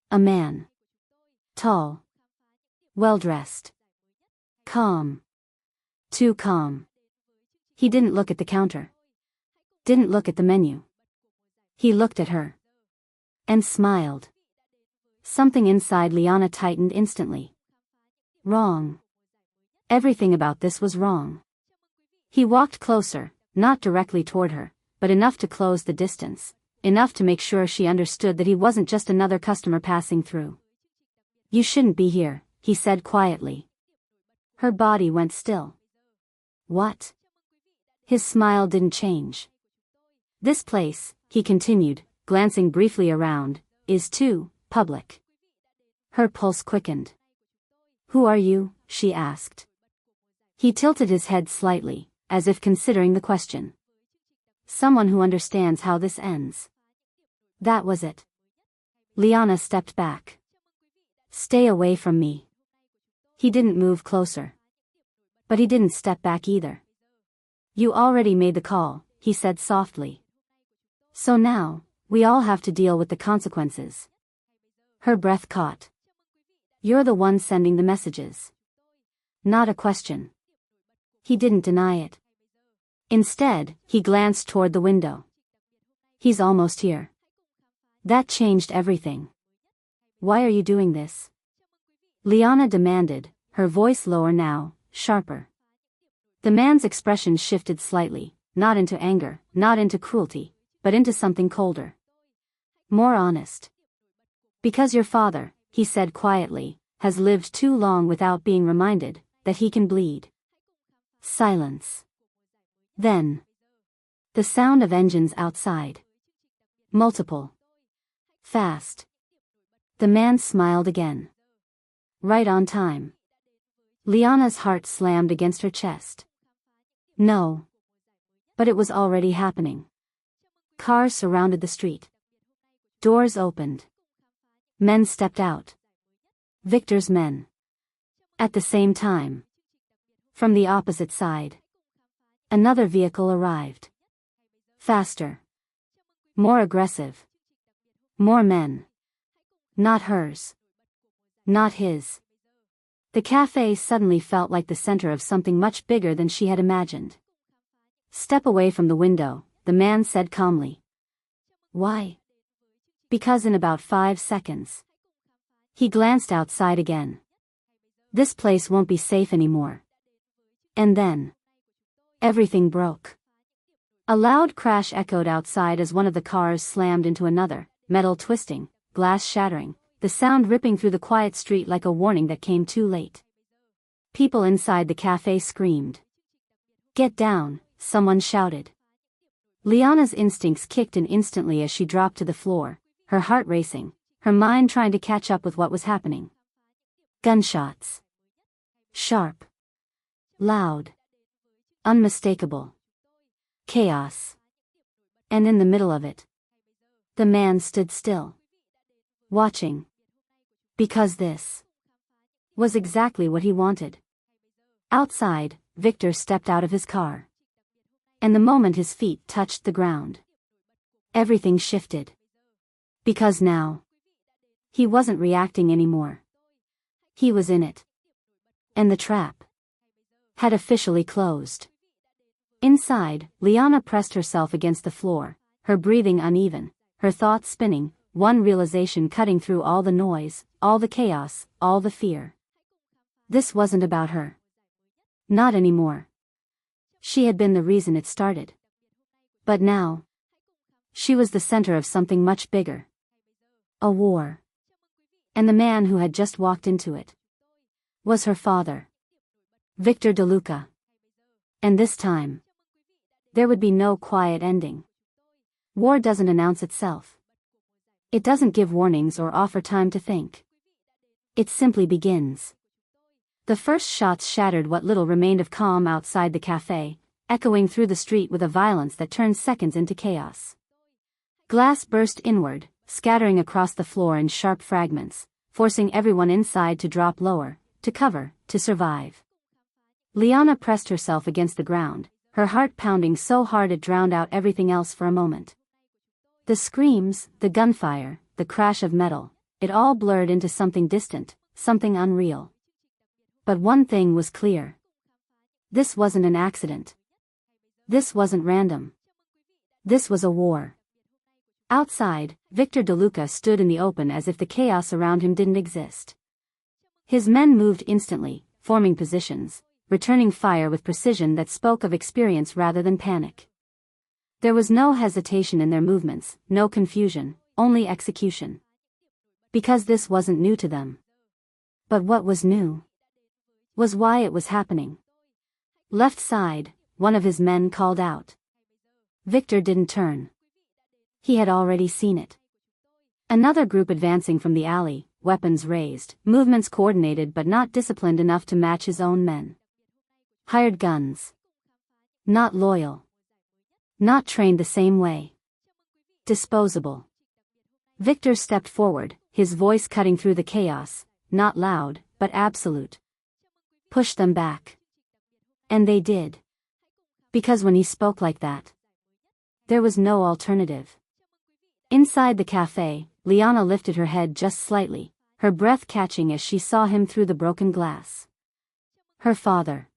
A man. Tall. Well-dressed. Calm. Too calm. He didn't look at the counter. Didn't look at the menu. He looked at her. And smiled. Something inside Liana tightened instantly. Wrong. Everything about this was wrong. He walked closer, not directly toward her, but enough to close the distance, enough to make sure she understood that he wasn't just another customer passing through. You shouldn't be here, he said quietly. Her body went still. What? His smile didn't change. This place, he continued, glancing briefly around, is too public. Her pulse quickened. Who are you? She asked. He tilted his head slightly, as if considering the question. Someone who understands how this ends. That was it. Liana stepped back. Stay away from me. He didn't move closer. But he didn't step back either. You already made the call, he said softly. So now, we all have to deal with the consequences. Her breath caught. You're the one sending the messages. Not a question. He didn't deny it. Instead, he glanced toward the window. He's almost here. That changed everything. Why are you doing this? Liana demanded, her voice lower now, sharper. The man's expression shifted slightly, not into anger, not into cruelty, but into something colder. More honest. Because your father, he said quietly, has lived too long without being reminded that he can bleed. Silence. Then. The sound of engines outside. Multiple. Fast. The man smiled again. Right on time. Liana's heart slammed against her chest. No. But it was already happening. Cars surrounded the street. Doors opened. Men stepped out. Victor's men. At the same time. From the opposite side. Another vehicle arrived. Faster. More aggressive. More men. Not hers. Not his. The cafe suddenly felt like the center of something much bigger than she had imagined. Step away from the window, the man said calmly. Why? Because in about 5 seconds. He glanced outside again. This place won't be safe anymore. And then. Everything broke. A loud crash echoed outside as one of the cars slammed into another, metal twisting, glass shattering, the sound ripping through the quiet street like a warning that came too late. People inside the cafe screamed. Get down, someone shouted. Liana's instincts kicked in instantly as she dropped to the floor, her heart racing, her mind trying to catch up with what was happening. Gunshots. Sharp. Loud. Unmistakable. Chaos. And in the middle of it, the man stood still. Watching. Because this was exactly what he wanted. Outside, Victor stepped out of his car. And the moment his feet touched the ground, everything shifted. Because now, he wasn't reacting anymore. He was in it. And the trap had officially closed. Inside, Liana pressed herself against the floor, her breathing uneven, her thoughts spinning, one realization cutting through all the noise, all the chaos, all the fear. This wasn't about her. Not anymore. She had been the reason it started. But now, she was the center of something much bigger. A war. And the man who had just walked into it was her father. Victor DeLuca. And this time, there would be no quiet ending. War doesn't announce itself. It doesn't give warnings or offer time to think. It simply begins. The first shots shattered what little remained of calm outside the cafe, echoing through the street with a violence that turned seconds into chaos. Glass burst inward, scattering across the floor in sharp fragments, forcing everyone inside to drop lower, to cover, to survive. Liana pressed herself against the ground, her heart pounding so hard it drowned out everything else for a moment. The screams, the gunfire, the crash of metal, it all blurred into something distant, something unreal. But one thing was clear. This wasn't an accident. This wasn't random. This was a war. Outside, Victor DeLuca stood in the open as if the chaos around him didn't exist. His men moved instantly, forming positions, returning fire with precision that spoke of experience rather than panic. There was no hesitation in their movements, no confusion, only execution. Because this wasn't new to them. But what was new was why it was happening. Left side, one of his men called out. Victor didn't turn. He had already seen it. Another group advancing from the alley, weapons raised, movements coordinated but not disciplined enough to match his own men. Hired guns. Not loyal. Not trained the same way. Disposable. Victor stepped forward, his voice cutting through the chaos, not loud, but absolute. Push them back. And they did. Because when he spoke like that, there was no alternative. Inside the cafe, Liana lifted her head just slightly, her breath catching as she saw him through the broken glass. Her father.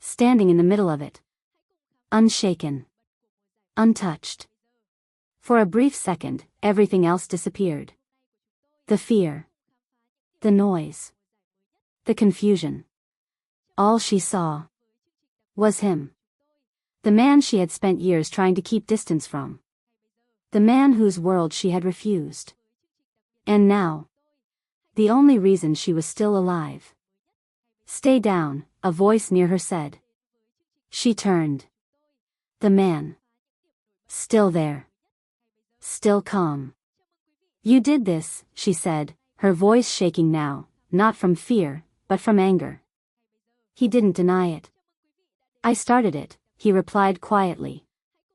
Standing in the middle of it. Unshaken. Untouched. For a brief second, everything else disappeared. The fear. The noise. The confusion. All she saw was him. The man she had spent years trying to keep distance from. The man whose world she had refused. And now, the only reason she was still alive. Stay down, a voice near her said. She turned. The man. Still there. Still calm. You did this, she said, her voice shaking now, not from fear, but from anger. He didn't deny it. I started it, he replied quietly.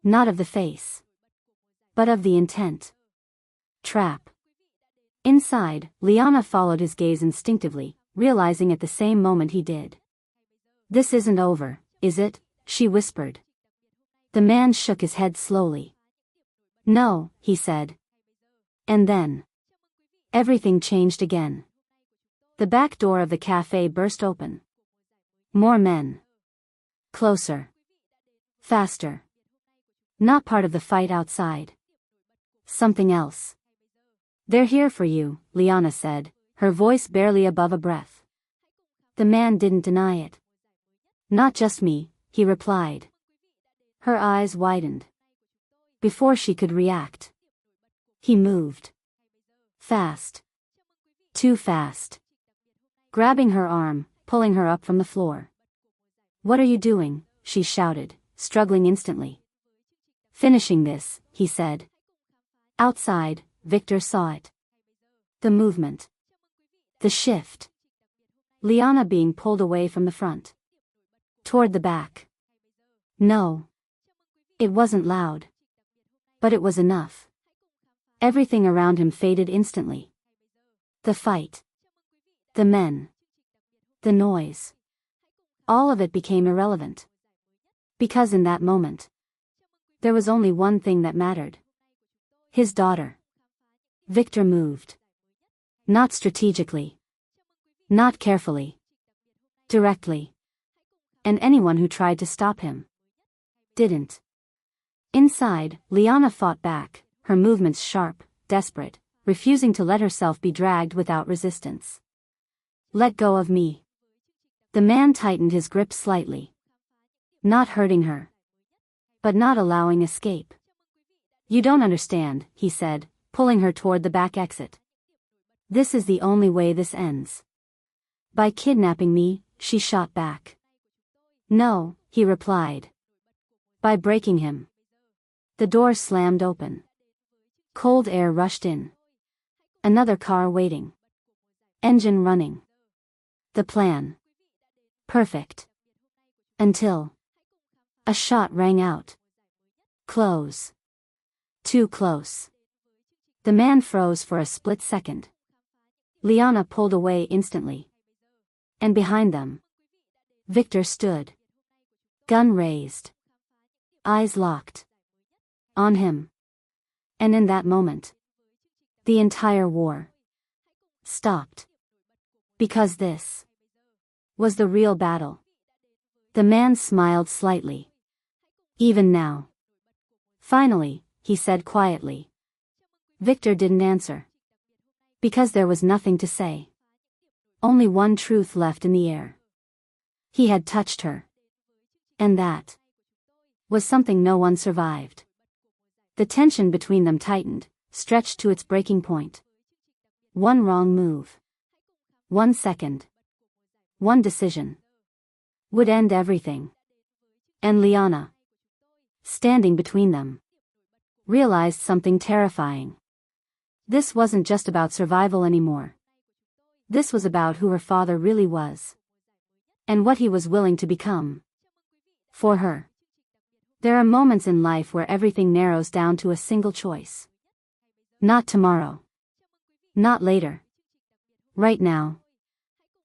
Not of the face, but of the intent. Trap. Inside, Liana followed his gaze instinctively, realizing at the same moment he did. This isn't over, is it? She whispered. The man shook his head slowly. No, he said. And then everything changed again. The back door of the cafe burst open. More men. Closer. Faster. Not part of the fight outside. Something else. They're here for you, Liana said, her voice barely above a breath. The man didn't deny it. Not just me, he replied. Her eyes widened. Before she could react, he moved. Fast. Too fast. Grabbing her arm, pulling her up from the floor. What are you doing? She shouted, struggling instantly. Finishing this, he said. Outside, Victor saw it. The movement. The shift. Liana being pulled away from the front. Toward the back. No. It wasn't loud. But it was enough. Everything around him faded instantly. The fight. The men. The noise. All of it became irrelevant. Because in that moment, there was only one thing that mattered. His daughter. Victor moved. Not strategically. Not carefully. Directly. And anyone who tried to stop him didn't. Inside, Liana fought back, her movements sharp, desperate, refusing to let herself be dragged without resistance. Let go of me. The man tightened his grip slightly. Not hurting her. But not allowing escape. You don't understand, he said, pulling her toward the back exit. This is the only way this ends. By kidnapping me, she shot back. No, he replied. By breaking him. The door slammed open. Cold air rushed in. Another car waiting. Engine running. The plan. Perfect. Until a shot rang out. Close. Too close. The man froze for a split second. Liana pulled away instantly. And behind them, Victor stood. Gun raised. Eyes locked. On him. And in that moment, the entire war stopped. Because this was the real battle. The man smiled slightly. Even now. Finally, he said quietly. Victor didn't answer. Because there was nothing to say. Only one truth left in the air. He had touched her. And that was something no one survived. The tension between them tightened, stretched to its breaking point. One wrong move. 1 second. One decision. Would end everything. And Liana, standing between them, realized something terrifying. This wasn't just about survival anymore. This was about who her father really was. And what he was willing to become. For her. There are moments in life where everything narrows down to a single choice. Not tomorrow. Not later. Right now.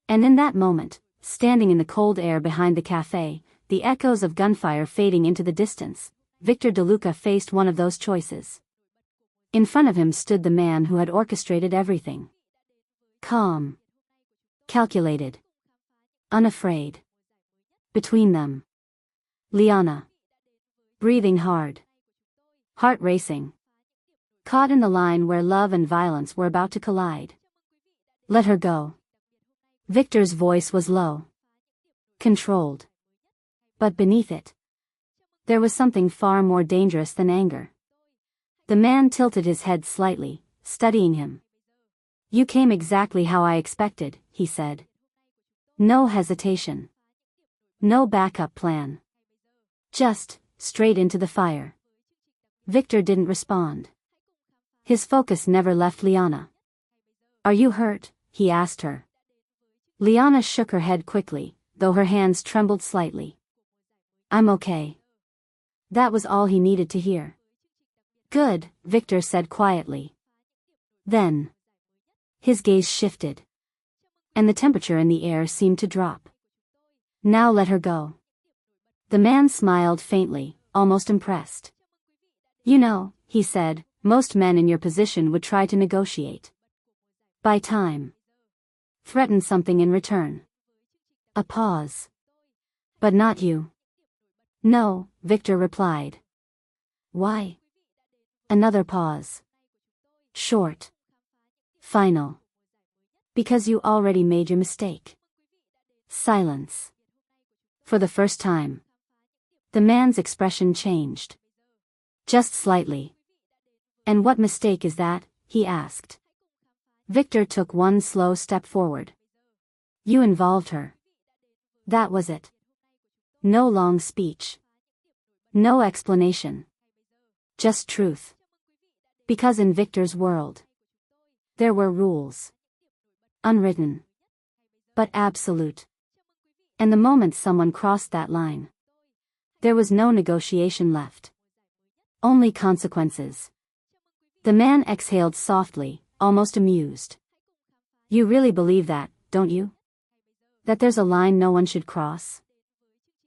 And in that moment, standing in the cold air behind the cafe, the echoes of gunfire fading into the distance, Victor DeLuca faced one of those choices. In front of him stood the man who had orchestrated everything. Calm. Calculated. Unafraid. Between them, Liana. Breathing hard. Heart racing. Caught in the line where love and violence were about to collide. Let her go. Victor's voice was low. Controlled. But beneath it, there was something far more dangerous than anger. The man tilted his head slightly, studying him. You came exactly how I expected, he said. No hesitation. No backup plan. Just, straight into the fire. Victor didn't respond. His focus never left Liana. Are you hurt? He asked her. Liana shook her head quickly, though her hands trembled slightly. I'm okay. That was all he needed to hear. Good, Victor said quietly. Then, his gaze shifted, and the temperature in the air seemed to drop. Now let her go. The man smiled faintly, almost impressed. You know, he said, most men in your position would try to negotiate. Buy time. Threaten something in return. A pause. But not you. No, Victor replied. Why? Another pause. Short. Final. Because you already made your mistake. Silence. For the first time, the man's expression changed. Just slightly. And what mistake is that? He asked. Victor took one slow step forward. You involved her. That was it. No long speech. No explanation. Just truth. Because in Victor's world, there were rules. Unwritten. But absolute. And the moment someone crossed that line, there was no negotiation left. Only consequences. The man exhaled softly, almost amused. You really believe that, don't you? That there's a line no one should cross?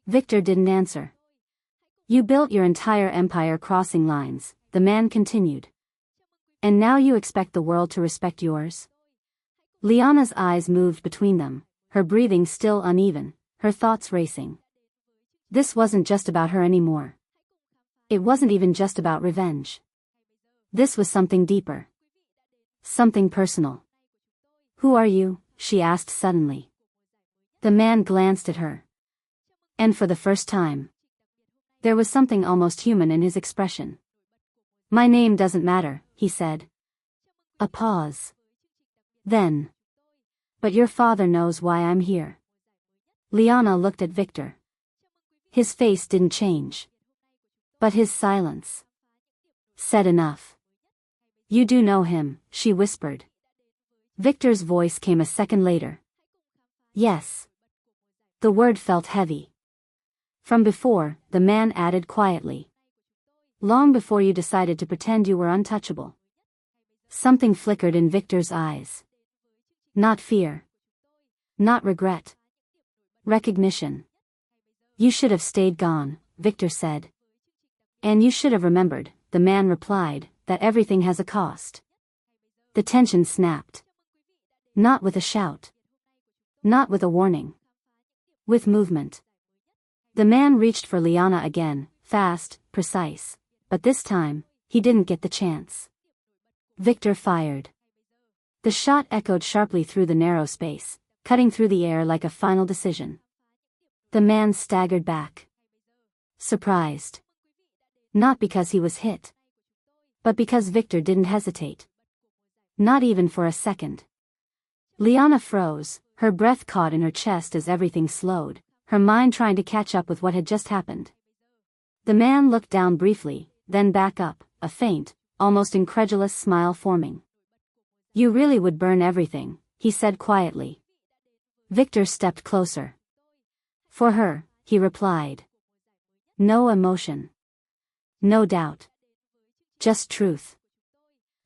Victor didn't answer. You built your entire empire crossing lines, the man continued. And now you expect the world to respect yours? Liana's eyes moved between them, her breathing still uneven, her thoughts racing. This wasn't just about her anymore. It wasn't even just about revenge. This was something deeper. Something personal. Who are you? She asked suddenly. The man glanced at her. And for the first time, there was something almost human in his expression. My name doesn't matter, he said. A pause. Then. But your father knows why I'm here. Liana looked at Victor. His face didn't change. But his silence said enough. You do know him, she whispered. Victor's voice came a second later. Yes. The word felt heavy. From before, the man added quietly. Long before you decided to pretend you were untouchable. Something flickered in Victor's eyes. Not fear. Not regret. Recognition. You should have stayed gone, Victor said. And you should have remembered, the man replied, that everything has a cost. The tension snapped. Not with a shout. Not with a warning. With movement. The man reached for Liana again, fast, precise. But this time, he didn't get the chance. Victor fired. The shot echoed sharply through the narrow space, cutting through the air like a final decision. The man staggered back. Surprised. Not because he was hit. But because Victor didn't hesitate. Not even for a second. Liana froze, her breath caught in her chest as everything slowed, her mind trying to catch up with what had just happened. The man looked down briefly, then back up, a faint, almost incredulous smile forming. You really would burn everything, he said quietly. Victor stepped closer. For her, he replied. No emotion. No doubt. Just truth.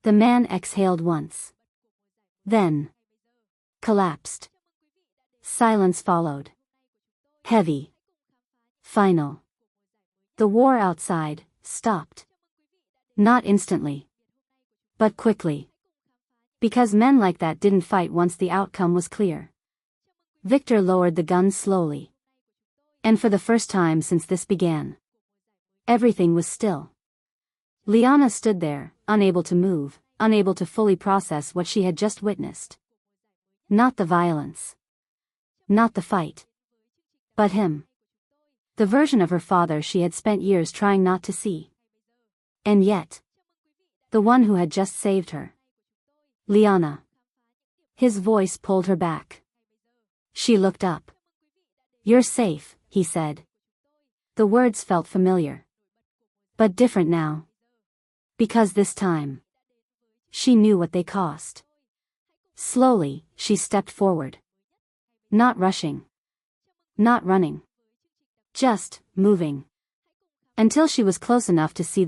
The man exhaled once. Then. Collapsed. Silence followed. Heavy. Final. The war outside stopped. Not instantly. But quickly. Because men like that didn't fight once the outcome was clear. Victor lowered the gun slowly. And for the first time since this began, everything was still. Liana stood there, unable to move, unable to fully process what she had just witnessed. Not the violence. Not the fight. But him. The version of her father she had spent years trying not to see. And yet. The one who had just saved her. Liana. His voice pulled her back. She looked up. You're safe, he said. The words felt familiar. But different now. Because this time. She knew what they cost. Slowly, she stepped forward. Not rushing. Not running. Just moving. Until she was close enough to see